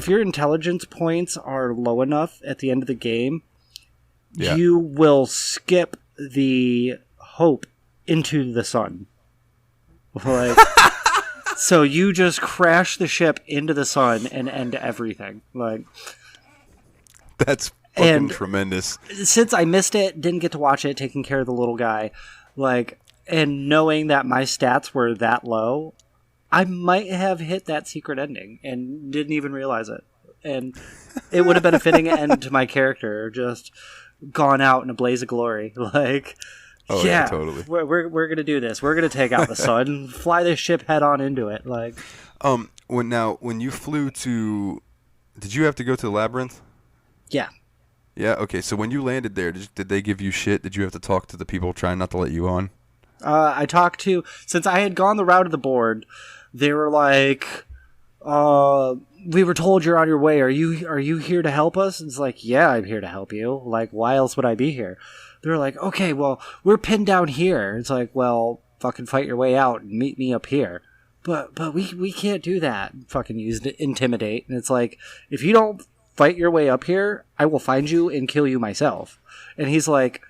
your intelligence points are low enough at the end of the game, you will skip the hope into the sun. Like, so you just crash the ship into the sun and end everything. Like, that's fucking tremendous. Since I missed it, didn't get to watch it, taking care of the little guy, like, and knowing that my stats were that low, I might have hit that secret ending and didn't even realize it. And it would have been a fitting end to my character, just gone out in a blaze of glory. Like, yeah, totally. We're gonna do this. We're gonna take out the sun, fly this ship head on into it. Like, when you flew to, did you have to go to the labyrinth? Yeah. Yeah. Okay. So when you landed there, did they give you shit? Did you have to talk to the people trying not to let you on? I talked to, since I had gone the route of the board, they were like, we were told you're on your way. Are you here to help us? It's like, yeah, I'm here to help you. Like, why else would I be here? They're like, okay, well, we're pinned down here. It's like, well, fucking fight your way out and meet me up here. But we can't do that. Fucking use intimidate. And it's like, if you don't fight your way up here, I will find you and kill you myself. And he's like,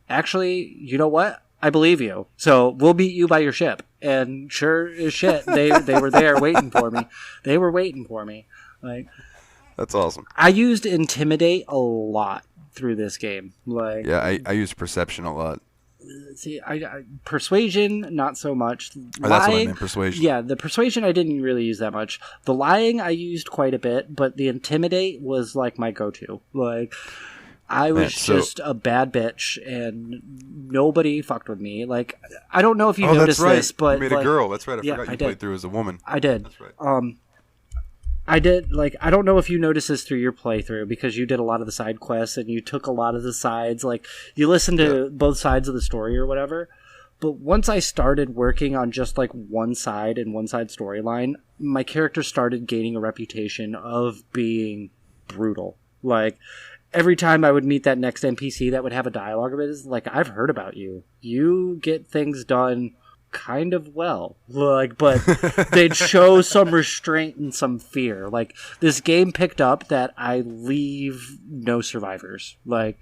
actually, you know what? I believe you. So we'll beat you by your ship. And sure as shit, they were there waiting for me. They were waiting for me. Like, that's awesome. I used intimidate a lot through this game. Like, yeah, I used perception a lot. See, I persuasion, not so much. Oh, that's what I meant, persuasion. Yeah, the persuasion I didn't really use that much. The lying I used quite a bit, but the intimidate was like my go-to. Like, I was just a bad bitch, and nobody fucked with me. Like, I don't know if you noticed this, but you made a girl. That's right. I forgot you played through as a woman. I did. That's right. I did. Like, I don't know if you noticed this through your playthrough, because you did a lot of the side quests and you took a lot of the sides. Like, you listened to both sides of the story or whatever. But once I started working on just like one side and one side storyline, my character started gaining a reputation of being brutal. Like, every time I would meet that next NPC that would have a dialogue of it, is like, I've heard about you. You get things done kind of well. Like, but they'd show some restraint and some fear. Like, this game picked up that I leave no survivors. Like,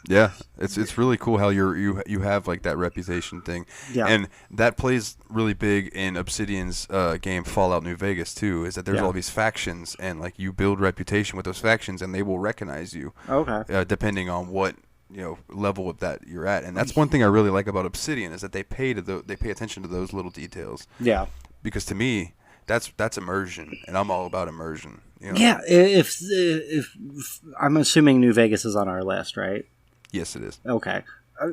yeah, it's really cool how you have like that reputation thing. Yeah. And that plays really big in Obsidian's game Fallout New Vegas too, is that there's all these factions, and like you build reputation with those factions and they will recognize you. Okay. Depending on what, you know, level of that you're at. And that's one thing I really like about Obsidian, is that they pay attention to those little details. Yeah. Because to me, that's immersion, and I'm all about immersion. You know? Yeah, if I'm assuming New Vegas is on our list, right? Yes, it is. Okay.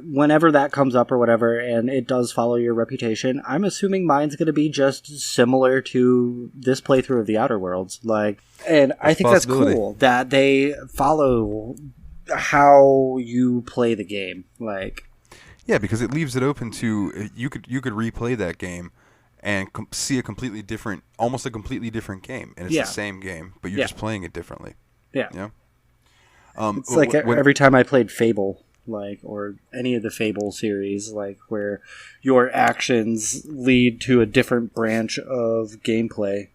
Whenever that comes up or whatever, and it does follow your reputation, I'm assuming mine's going to be just similar to this playthrough of the Outer Worlds. Like, and I think that's cool that they follow how you play the game. Like, yeah, because it leaves it open to you could replay that game and see a completely different, almost a completely different game, and it's the same game, but you're just playing it differently. Yeah. Yeah. It's like every time I played Fable, like, or any of the Fable series, like, where your actions lead to a different branch of gameplay.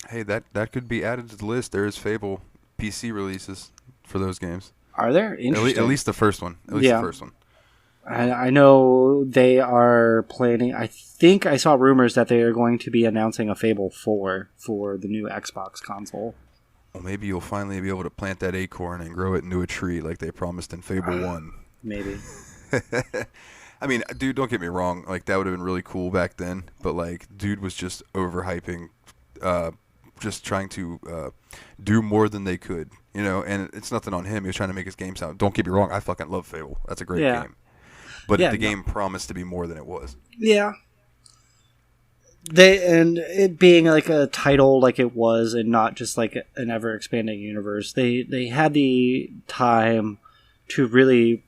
Hey, that could be added to the list. There is Fable PC releases for those games. Are there? Interesting. At least the first one. At least the first one. I know they are planning. I think I saw rumors that they are going to be announcing a Fable 4 for the new Xbox console. Well, maybe you'll finally be able to plant that acorn and grow it into a tree like they promised in Fable 1. Maybe. I mean, dude, don't get me wrong. Like, that would have been really cool back then. But, like, dude was just overhyping, just trying to do more than they could. You know, and it's nothing on him. He was trying to make his game sound. Don't get me wrong. I fucking love Fable. That's a great game. But the game promised to be more than it was. Yeah. And it being like a title like it was, and not just like an ever expanding universe, they had the time to really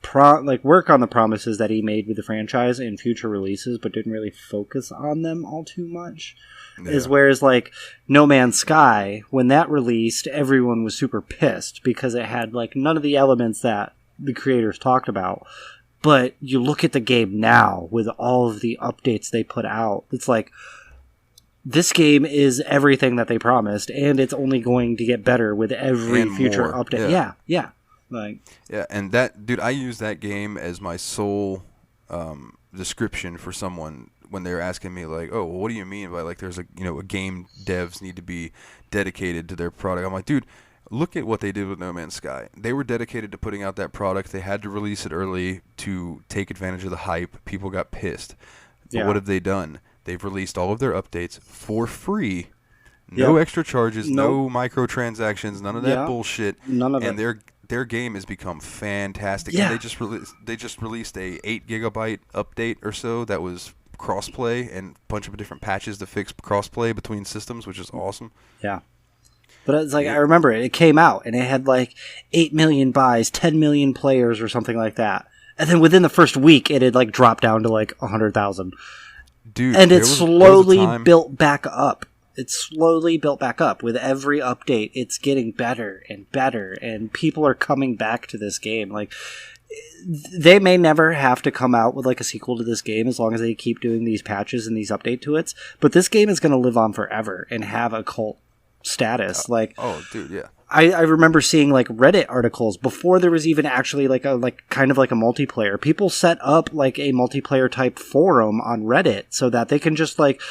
work on the promises that he made with the franchise in future releases, but didn't really focus on them all too much. Yeah. Whereas like No Man's Sky, when that released, everyone was super pissed because it had like none of the elements that the creators talked about. But you look at the game now with all of the updates they put out, it's like, this game is everything that they promised, and it's only going to get better with every future update. Yeah. Like, yeah, and that, dude, I use that game as my sole description for someone when they were asking me like, oh, well, what do you mean by like there's a a game devs need to be dedicated to their product? I'm like, dude, look at what they did with No Man's Sky. They were dedicated to putting out that product. They had to release it early to take advantage of the hype. People got pissed. But what have they done? They've released all of their updates for free. No extra charges, no microtransactions, none of that bullshit. None of it. And their game has become fantastic. Yeah. And they just released a 8 gigabyte update or so that was crossplay and a bunch of different patches to fix crossplay between systems, which is awesome. Yeah. But it's like, I remember it came out and it had like 8 million buys, 10 million players or something like that. And then within the first week, it had like dropped down to like 100,000. Dude, and it slowly built back up. It slowly built back up. With every update, it's getting better and better, and people are coming back to this game. Like, they may never have to come out with like a sequel to this game as long as they keep doing these patches and these update to it. But this game is going to live on forever and have a cult status. Oh, dude, yeah. I remember seeing like Reddit articles before there was even actually like a kind of like a multiplayer. People set up like a multiplayer type forum on Reddit so that they can just like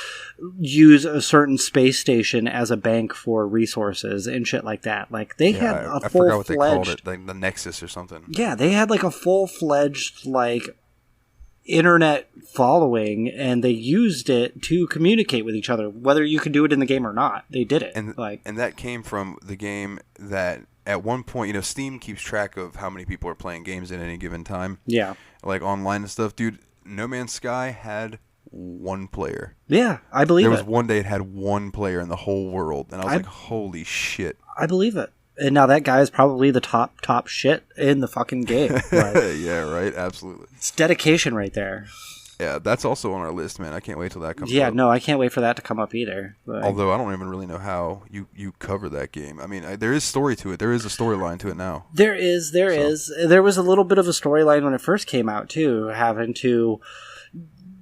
use a certain space station as a bank for resources and shit like that. Like they had a full-fledged, I forgot what they called it, like the Nexus or something. Yeah, they had like a full-fledged like internet following, and they used it to communicate with each other, whether you could do it in the game or not. They did it, and that came from the game that at one point, Steam keeps track of how many people are playing games at any given time. Yeah, like online and stuff, dude. No Man's Sky had one player. Yeah, I believe there was one day it had one player in the whole world, and I was like, holy shit. I believe it. And now that guy is probably the top shit in the fucking game. Like, yeah, right? Absolutely. It's dedication right there. Yeah, that's also on our list, man. I can't wait till that comes up. Yeah, no, I can't wait for that to come up either. Like, although I don't even really know how you cover that game. I mean, there is story to it. There is a storyline to it now. There is. There was a little bit of a storyline when it first came out, too, having to...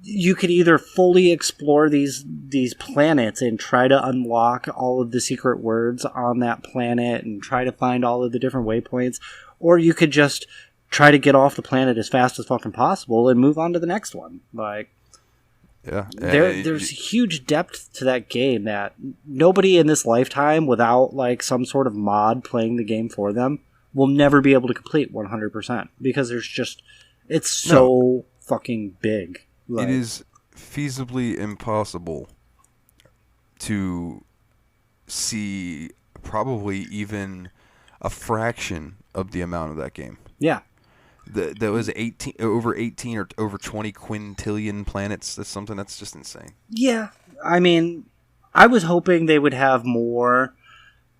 You could either fully explore these planets and try to unlock all of the secret words on that planet and try to find all of the different waypoints, or you could just try to get off the planet as fast as fucking possible and move on to the next one. Like, there's huge depth to that game that nobody in this lifetime, without like some sort of mod playing the game for them, will never be able to complete 100%, because it's so fucking big. Right. It is feasibly impossible to see probably even a fraction of the amount of that game. Yeah. There was over 18 or over 20 quintillion planets. That's something that's just insane. Yeah. I mean, I was hoping they would have more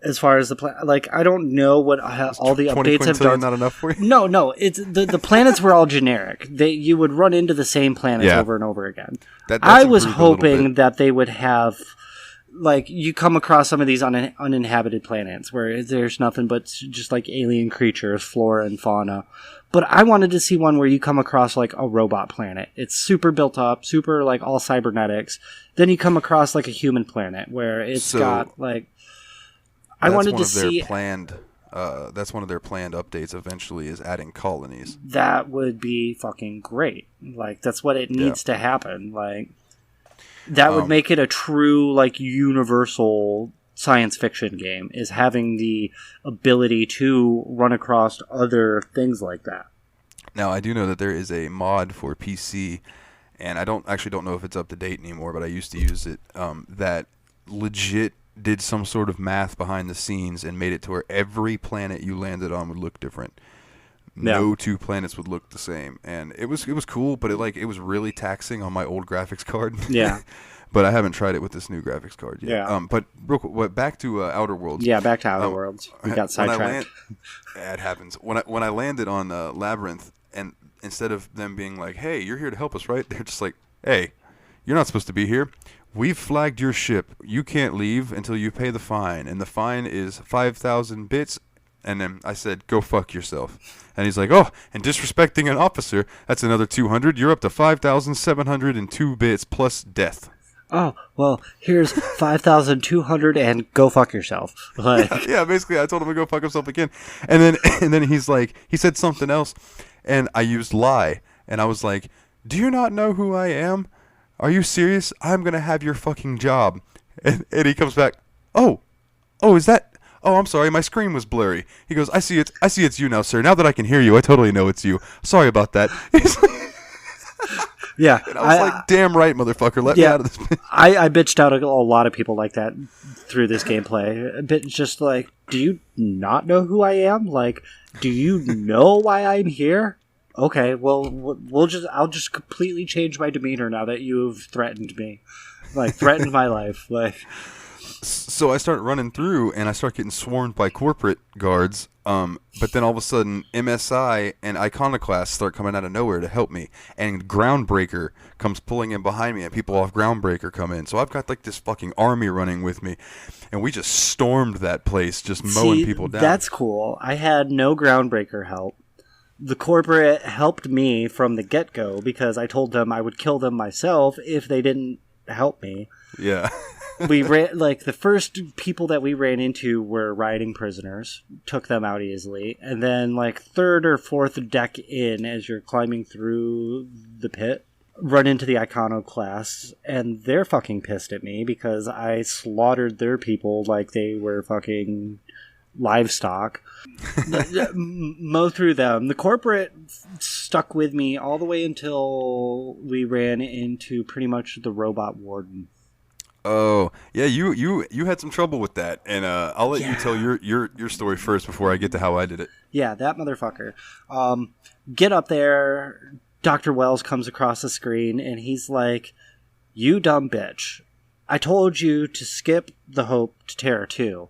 as far as the like, I don't know what all the updates have done. Not enough for you? No. It's the planets were all generic. You would run into the same planets over and over again. I was hoping that they would have, like, you come across some of these uninhabited planets where there's nothing but just like alien creatures, flora and fauna. But I wanted to see one where you come across like a robot planet. It's super built up, super like all cybernetics. Then you come across like a human planet where it's got like. I wanted to see planned. That's one of their planned updates. Eventually, is adding colonies. That would be fucking great. Like that's what it needs to happen. Like that would make it a true like universal science fiction game. Is having the ability to run across other things like that. Now I do know that there is a mod for PC, and I don't know if it's up to date anymore. But I used to use it. That legit did some sort of math behind the scenes and made it to where every planet you landed on would look different. No two planets would look the same, and it was cool, but it was really taxing on my old graphics card. Yeah. But I haven't tried it with this new graphics card yet. Yeah. But real quick, back to Outer Worlds. Yeah, back to Outer Worlds. We got sidetracked. It happens. When I landed on Labyrinth, and instead of them being like, "Hey, you're here to help us, right?" They're just like, "Hey, you're not supposed to be here. We've flagged your ship. You can't leave until you pay the fine. And the fine is 5,000 bits." And then I said, "Go fuck yourself." And he's like, "Oh, and disrespecting an officer, that's another 200. You're up to 5,702 bits plus death." Oh, well, here's 5,200 and go fuck yourself. Like, yeah, basically I told him to go fuck himself again. And then he's like, he said something else, and I used lie. And I was like, do you not know who I am? Are you serious? I'm going to have your fucking job. And he comes back, oh, is that... Oh, I'm sorry, my screen was blurry. He goes, I see it's you now, sir. Now that I can hear you, I totally know it's you. Sorry about that. Yeah. And I was like, damn right, motherfucker, let me out of this. I bitched out a lot of people like that through this gameplay. A bit just like, do you not know who I am? Like, do you know why I'm here? Okay, well, I'll just completely change my demeanor now that you've threatened me. Like, threatened my life. Like... So I start running through, and I start getting swarmed by corporate guards. But then all of a sudden, MSI and Iconoclast start coming out of nowhere to help me. And Groundbreaker comes pulling in behind me, and people off Groundbreaker come in. So I've got like this fucking army running with me. And we just stormed that place, just mowing people down. That's cool. I had no Groundbreaker help. The corporate helped me from the get-go because I told them I would kill them myself if they didn't help me. Yeah. We ran, like, the first people that we ran into were rioting prisoners, took them out easily, and then, like, third or fourth deck in, as you're climbing through the pit, run into the Iconoclasts, and they're fucking pissed at me because I slaughtered their people like they were fucking livestock. Mow through them. The corporate stuck with me all the way until we ran into pretty much the robot warden. Oh, yeah, you had some trouble with that, and I'll let you tell your story first before I get to how I did it. Yeah, that motherfucker. Get up there, Dr. Wells comes across the screen, and he's like, you dumb bitch. I told you to skip the Hope to Terra 2,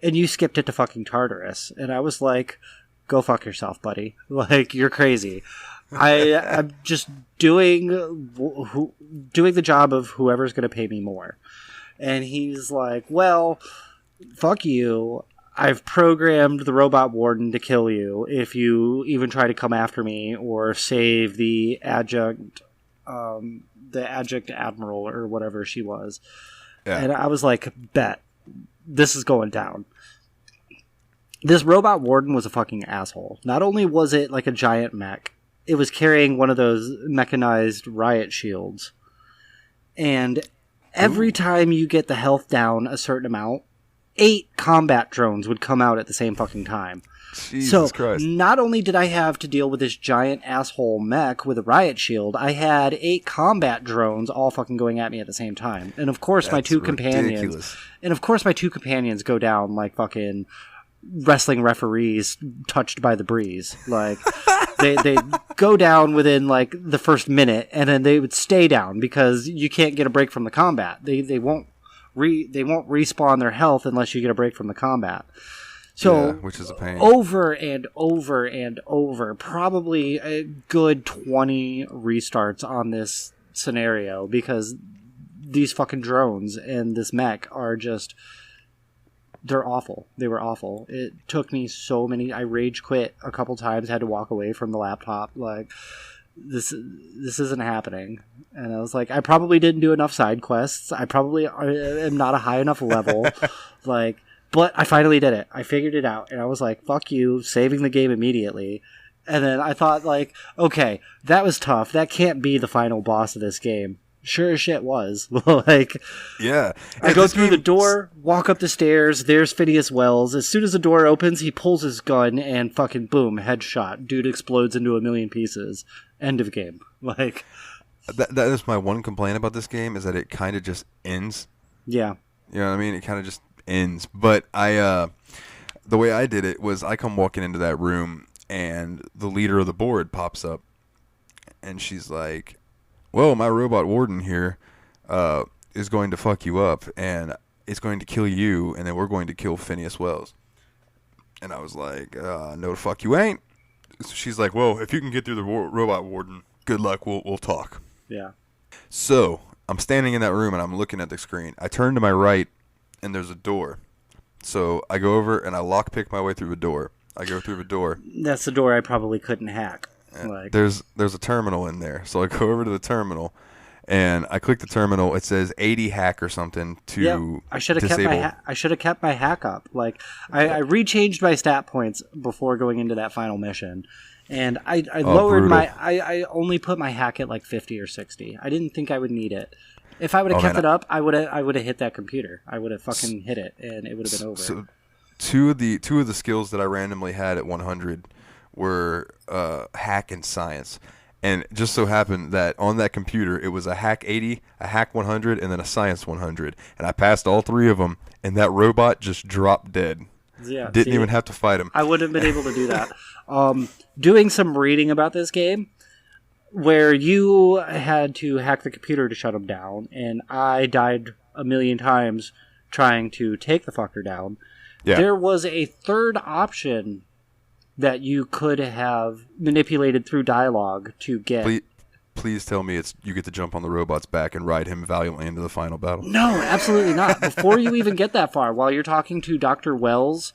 and you skipped it to fucking Tartarus. And I was like, go fuck yourself, buddy. Like, you're crazy. I'm just doing the job of whoever's going to pay me more. And he's like, well, fuck you. I've programmed the robot warden to kill you if you even try to come after me or save the adjunct admiral or whatever she was. Yeah. And I was like, bet. This is going down. This robot warden was a fucking asshole. Not only was it like a giant mech, it was carrying one of those mechanized riot shields. And every time you get the health down a certain amount, 8 combat drones would come out at the same fucking time. Jesus Christ. Not only did I have to deal with this giant asshole mech with a riot shield, I had 8 combat drones all fucking going at me at the same time. And of course my two companions go down like fucking wrestling referees touched by the breeze. Like they go down within like the first minute, and then they would stay down because you can't get a break from the combat. They won't respawn their health unless you get a break from the combat. So, which is a pain. Over and over and over, probably a good 20 restarts on this scenario because these fucking drones and this mech are just... They're awful. They were awful. It took me so many... I rage quit a couple times, had to walk away from the laptop. Like, this isn't happening. And I was like, I probably didn't do enough side quests. I probably am not a high enough level. Like... But I finally did it. I figured it out. And I was like, fuck you, saving the game immediately. And then I thought, like, okay, that was tough. That can't be the final boss of this game. Sure as shit was. Like, yeah. I go through the door, walk up the stairs, there's Phineas Wells. As soon as the door opens, he pulls his gun and fucking boom, headshot. Dude explodes into a million pieces. End of game. Like, that is my one complaint about this game, is that it kind of just ends. Yeah. You know what I mean? It kind of just ends. But the way I did it was I come walking into that room and the leader of the board pops up and she's like, well, my robot warden here is going to fuck you up and it's going to kill you, and then we're going to kill Phineas Wells. And I was like, no, the fuck you ain't. So she's like, well, if you can get through the robot warden, good luck, we'll talk. Yeah. So I'm standing in that room and I'm looking at the screen. I turn to my right and there's a door. So I go over and I lockpick my way through the door. I go through the door. That's the door I probably couldn't hack. Like, there's a terminal in there. So I go over to the terminal and I click the terminal. It says 80 hack or something to I should have disable. I should have kept my hack up. Like I rechanged my stat points before going into that final mission. And I Oh, lowered brutal. I only put my hack at like 50 or 60. I didn't think I would need it. If I would have Oh, kept man, it up, I would have hit that computer. I would have fucking hit it, and it would have been over. So two of the skills that I randomly had at 100 were hack and science, and it just so happened that on that computer it was a hack 80, a hack 100, and then a science 100, and I passed all three of them, and that robot just dropped dead. Yeah, Didn't even have to fight him. I wouldn't have been able to do that. Doing some reading about this game, where you had to hack the computer to shut him down, and I died a million times trying to take the fucker down. Yeah. There was a third option that you could have manipulated through dialogue to get. Please tell me you get to jump on the robot's back and ride him valiantly into the final battle. No, absolutely not. Before you even get that far, while you're talking to Dr. Wells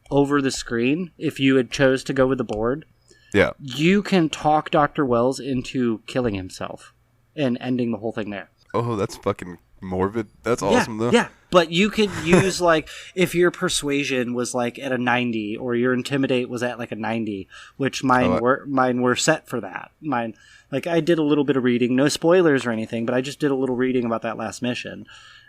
over the screen, if you had chose to go with the board, Yeah. you can talk Dr. Wells into killing himself and ending the whole thing there. Oh, that's fucking morbid. That's awesome, though. Yeah, but you could use, like, if your persuasion was, like, at a 90, or your intimidate was at, like, a 90, which mine were set for that. Mine, like, I did a little bit of reading, no spoilers or anything, but I just did a little reading about that last mission.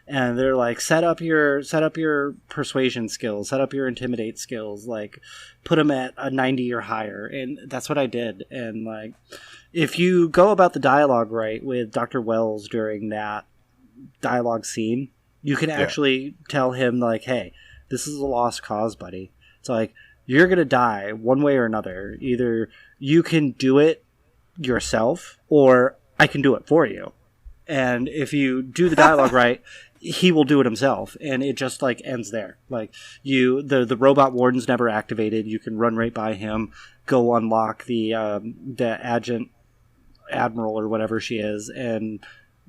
And they're like, set up your persuasion skills, set up your intimidate skills, like, put them at a 90 or higher. And that's what I did. And, like, if you go about the dialogue right with Dr. Wells during that dialogue scene, you can actually tell him, like, hey, this is a lost cause, buddy. It's like, you're going to die one way or another. Either you can do it yourself, or I can do it for you. And if you do the dialogue right, he will do it himself, and it just, like, ends there. Like, the robot warden's never activated. You can run right by him, go unlock the admiral or whatever she is, and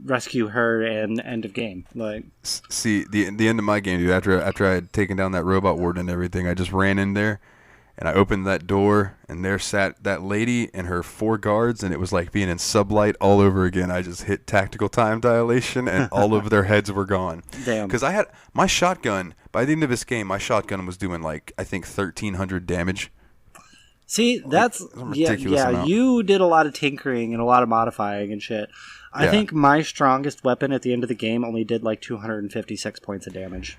rescue her, and end of game. Like, see, the end of my game, dude. After I had taken down that robot warden and everything, I just ran in there. And I opened that door, and there sat that lady and her 4 guards, and it was like being in Sublight all over again. I just hit tactical time dilation, and all of their heads were gone. Damn. Because I had my shotgun, by the end of this game, my shotgun was doing, like, I think 1,300 damage. see, that's a ridiculous amount. You did a lot of tinkering and a lot of modifying and shit. I think my strongest weapon at the end of the game only did, like, 256 points of damage.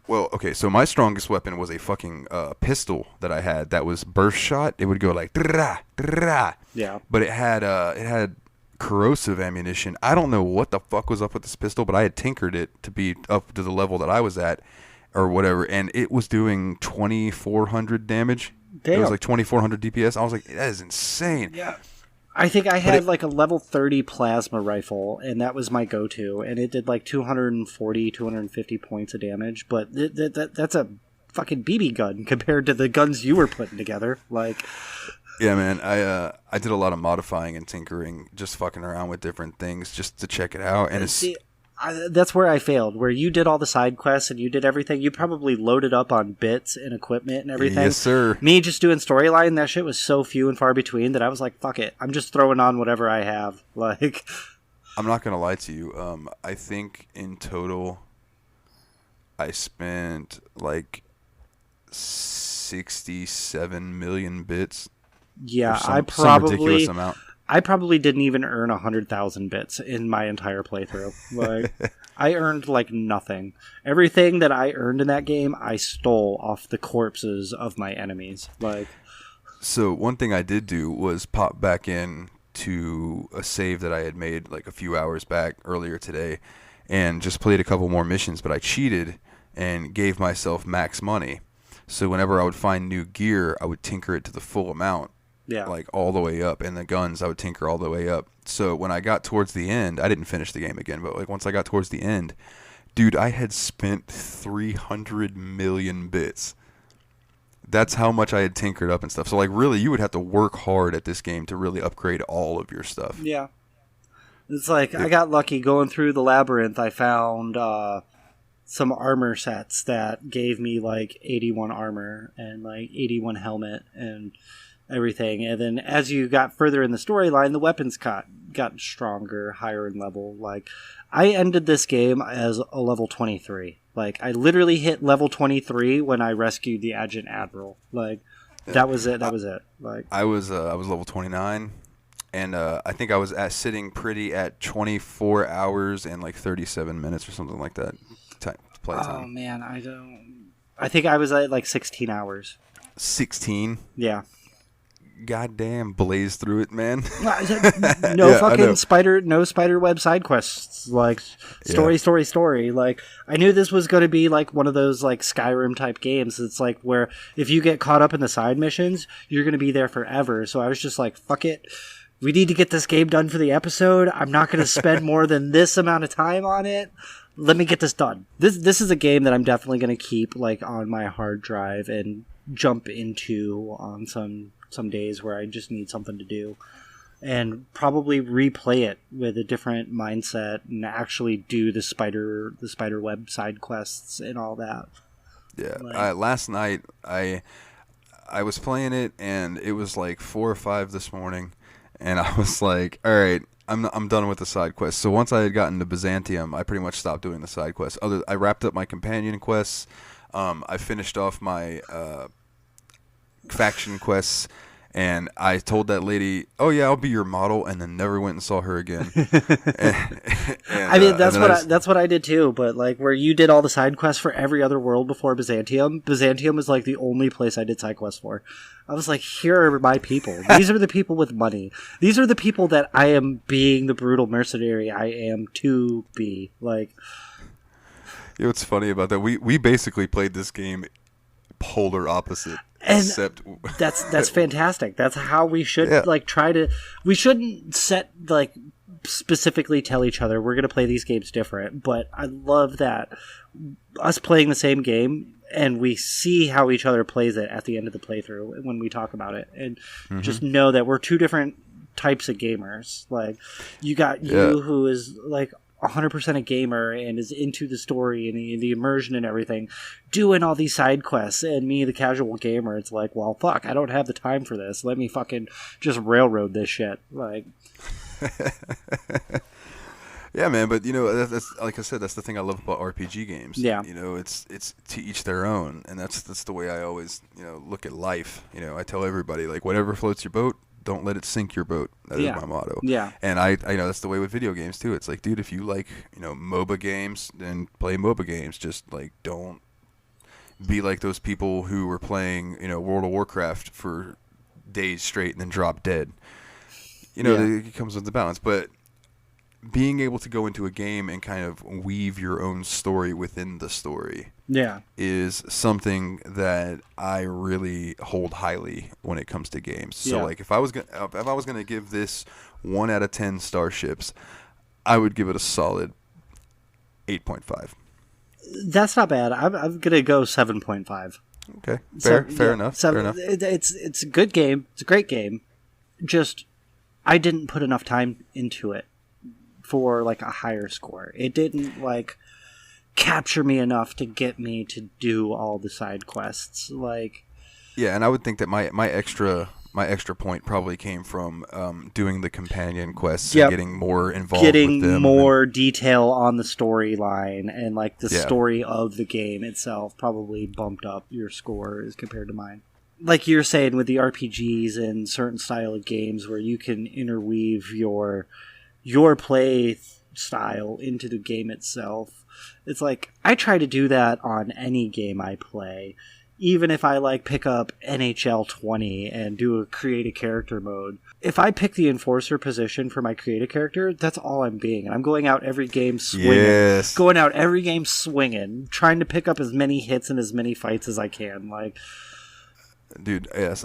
Well, okay, so my strongest weapon was a fucking pistol that I had that was burst shot. It would go like drah, drah. Yeah. But it had corrosive ammunition. I don't know what the fuck was up with this pistol, but I had tinkered it to be up to the level that I was at or whatever, and it was doing 2,400 damage. Damn. It was like 2,400 DPS. I was like, that is insane. Yeah. I think I had like a level 30 plasma rifle, and that was my go-to, and it did like 240, 250 points of damage, but that's a fucking BB gun compared to the guns you were putting together. Like, yeah, man, I did a lot of modifying and tinkering, just fucking around with different things just to check it out, and that's where I failed, where you did all the side quests and you did everything. You probably loaded up on bits and equipment and everything. Yes, sir. Me just doing storyline, that shit was so few and far between that I was like, fuck it. I'm just throwing on whatever I have. Like, I'm not going to lie to you. I think in total I spent like 67 million bits. Yeah, some ridiculous amount. I probably didn't even earn 100,000 bits in my entire playthrough. Like, I earned like nothing. Everything that I earned in that game, I stole off the corpses of my enemies. Like, so one thing I did do was pop back in to a save that I had made like a few hours back earlier today, and just played a couple more missions. But I cheated and gave myself max money. So whenever I would find new gear, I would tinker it to the full amount. yeah. Like all the way up, and the guns I would tinker all the way up. So when I got towards the end, I didn't finish the game again, but like once I got towards the end, dude, I had spent 300 million bits. That's how much I had tinkered up and stuff. So like really, you would have to work hard at this game to really upgrade all of your stuff. Yeah. It's like, I got lucky going through the labyrinth. I found some armor sets that gave me like 81 armor and like 81 helmet and everything. And then as you got further in the storyline, the weapons got stronger, higher in level. Like, I ended this game as a level 23. Like, I literally hit level 23 when I rescued the Adjutant Admiral. Like, That was it. That was it. Like I was level 29, and I think I was sitting pretty at 24 hours and like 37 minutes or something like that. Play time. Oh man, I think I was at like 16 hours. 16. Yeah. Goddamn, blaze through it, man. No fucking spider web side quests. Like story. Like I knew this was going to be like one of those like Skyrim type games. It's like where if you get caught up in the side missions, you're going to be there forever. So I was just like, fuck it. We need to get this game done for the episode. I'm not going to spend more than this amount of time on it. Let me get this done. This is a game that I'm definitely going to keep like on my hard drive and jump into on some days where I just need something to do, and probably replay it with a different mindset and actually do the spider web side quests and all that. Yeah, last night I was playing it and it was like 4 or 5 this morning, and I was like, all right, I'm done with the side quests. So once I had gotten to Byzantium, I pretty much stopped doing the side quests. I wrapped up my companion quests. I finished off my faction quests, and I told that lady, "Oh yeah, I'll be your model," and then never went and saw her again. I mean, that's what I did too. But like, where you did all the side quests for every other world before Byzantium was like the only place I did side quests for. I was like, here are my people. These are the people with money. These are the people that I am being the brutal mercenary I am to be. Like, you know what's funny about that? We basically played this game polar opposite. And that's fantastic. That's how we should like try to. We shouldn't set like specifically tell each other we're going to play these games different. But I love that us playing the same game and we see how each other plays it at the end of the playthrough when we talk about it, and just know that we're two different types of gamers. Like you got you who is like 100% a gamer and is into the story and the immersion and everything, doing all these side quests, and me, the casual gamer, it's like, well, fuck, I don't have the time for this. Let me fucking just railroad this shit. Like, yeah, man. But you know, that's like I said, that's the thing I love about RPG games. Yeah, you know, it's to each their own, and that's the way I always look at life. You know, I tell everybody like, whatever floats your boat, don't let it sink your boat. That is my motto. Yeah. And I know that's the way with video games too. It's like, dude, if you like, MOBA games, then play MOBA games. Just like, don't be like those people who were playing, World of Warcraft for days straight and then drop dead. It comes with the balance. But being able to go into a game and kind of weave your own story within the story is something that I really hold highly when it comes to games. So like if I was gonna give this 1 out of 10 starships, I would give it a solid 8.5. That's not bad. I'm gonna go 7.5. Okay, fair enough. Fair enough. It's a good game. It's a great game. Just I didn't put enough time into it for like a higher score. It didn't like capture me enough to get me to do all the side quests. Like, yeah, and I would think that my extra point probably came from doing the companion quests and getting more involved with them. Getting more detail on the storyline and like the story of the game itself probably bumped up your score as compared to mine. Like you're saying with the RPGs and certain style of games where you can interweave your play style into the game itself. It's like I try to do that on any game I play. Even if I like pick up NHL 20 and do a create a character mode, if I pick the enforcer position for my create a character, that's all I'm being. And I'm going out every game swinging. Yes. Going out every game swinging, trying to pick up as many hits and as many fights as I can. Like, dude, yes,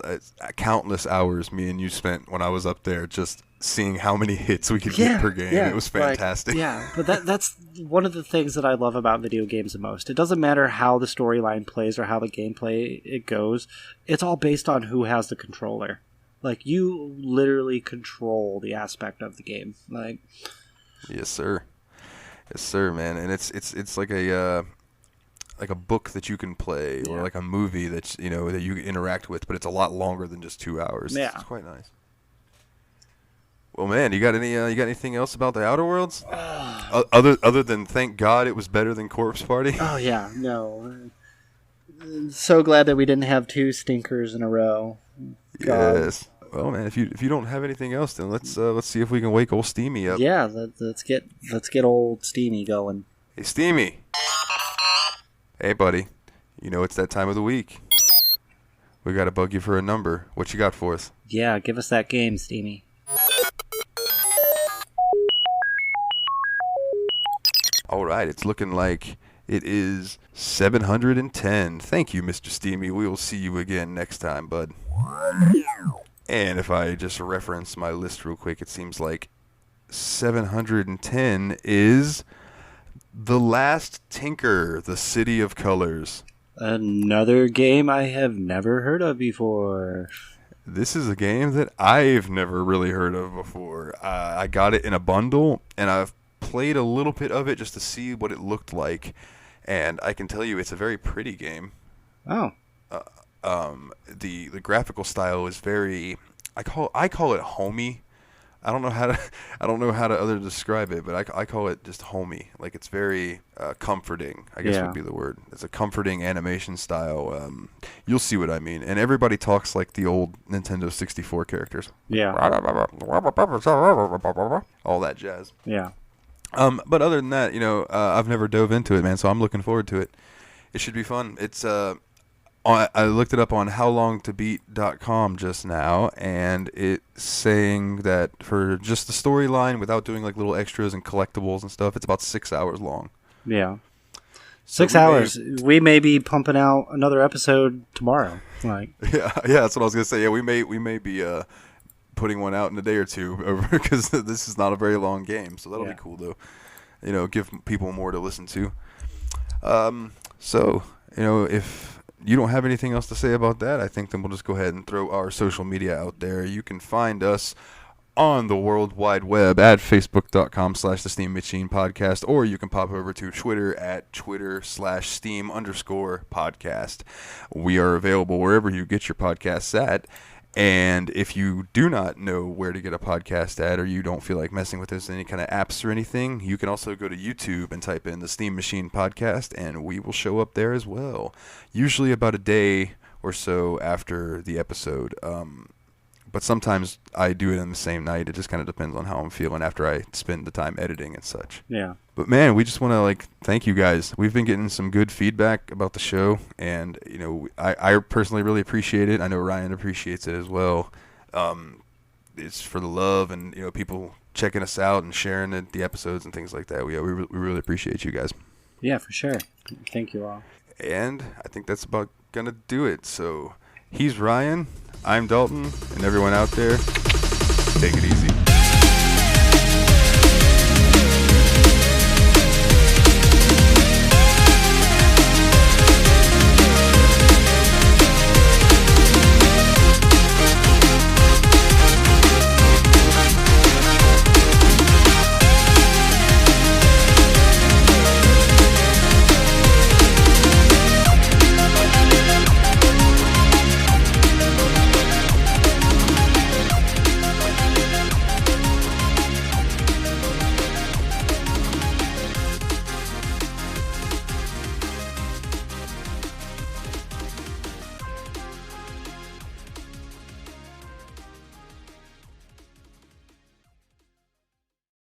countless hours me and you spent when I was up there just seeing how many hits we could get per game. It was fantastic. But that's one of the things that I love about video games the most. It doesn't matter how the storyline plays or how the gameplay it goes. It's all based on who has the controller. Like, you literally control the aspect of the game. Like, yes, sir. Yes, sir, man. And it's like a book that you can play, or like a movie that that you interact with, but it's a lot longer than just 2 hours. Yeah, it's quite nice. Well, man, you got anything else about the Outer Worlds? Other than thank God it was better than Corpse Party? Oh yeah, no. So glad that we didn't have 2 stinkers in a row. God. Yes. Well, man, if you don't have anything else, then let's see if we can wake old Steamy up. Yeah, let's get old Steamy going. Hey, Steamy. Hey, buddy. You know it's that time of the week. We got to bug you for a number. What you got for us? Yeah, give us that game, Steamy. All right, it's looking like it is 710. Thank you, Mr. Steamy. We will see you again next time, bud. And if I just reference my list real quick, it seems like 710 is The Last Tinker, The City of Colors. Another game I have never heard of before. This is a game that I've never really heard of before. I got it in a bundle, and I've played a little bit of it just to see what it looked like. And I can tell you it's a very pretty game. Oh. The graphical style is very, I call it homey. I don't know how to other describe it, but I call it just homey. Like it's very comforting, I guess would be the word. It's a comforting animation style. You'll see what I mean. And everybody talks like the old Nintendo 64 characters. Yeah. All that jazz. Yeah. But other than that, I've never dove into it, man, so I'm looking forward to it. It should be fun. It's I looked it up on howlongtobeat.com just now, and it's saying that for just the storyline, without doing like little extras and collectibles and stuff, it's about 6 hours long. Yeah. So 6 hours. We may be pumping out another episode tomorrow. Like. Yeah, that's what I was gonna say. Yeah, we may be putting one out in a day or two because this is not a very long game, so that'll be cool though. Give people more to listen to. So if you don't have anything else to say about that, I think then we'll just go ahead and throw our social media out there. You can find us on the World Wide Web at facebook.com/the Steam Machine Podcast, or you can pop over to Twitter at Twitter/Steam_podcast. We are available wherever you get your podcasts at. And if you do not know where to get a podcast at, or you don't feel like messing with us in any kind of apps or anything, you can also go to YouTube and type in the Steam Machine Podcast, and we will show up there as well. Usually about a day or so after the episode. But sometimes I do it in the same night. It just kind of depends on how I'm feeling after I spend the time editing and such. Yeah. But man, we just want to thank you guys. We've been getting some good feedback about the show, and I personally really appreciate it. I know Ryan appreciates it as well. It's for the love and people checking us out and sharing the episodes and things like that. We really appreciate you guys. Yeah, for sure. Thank you all. And I think that's about gonna do it. So he's Ryan, I'm Dalton, and everyone out there, take it easy.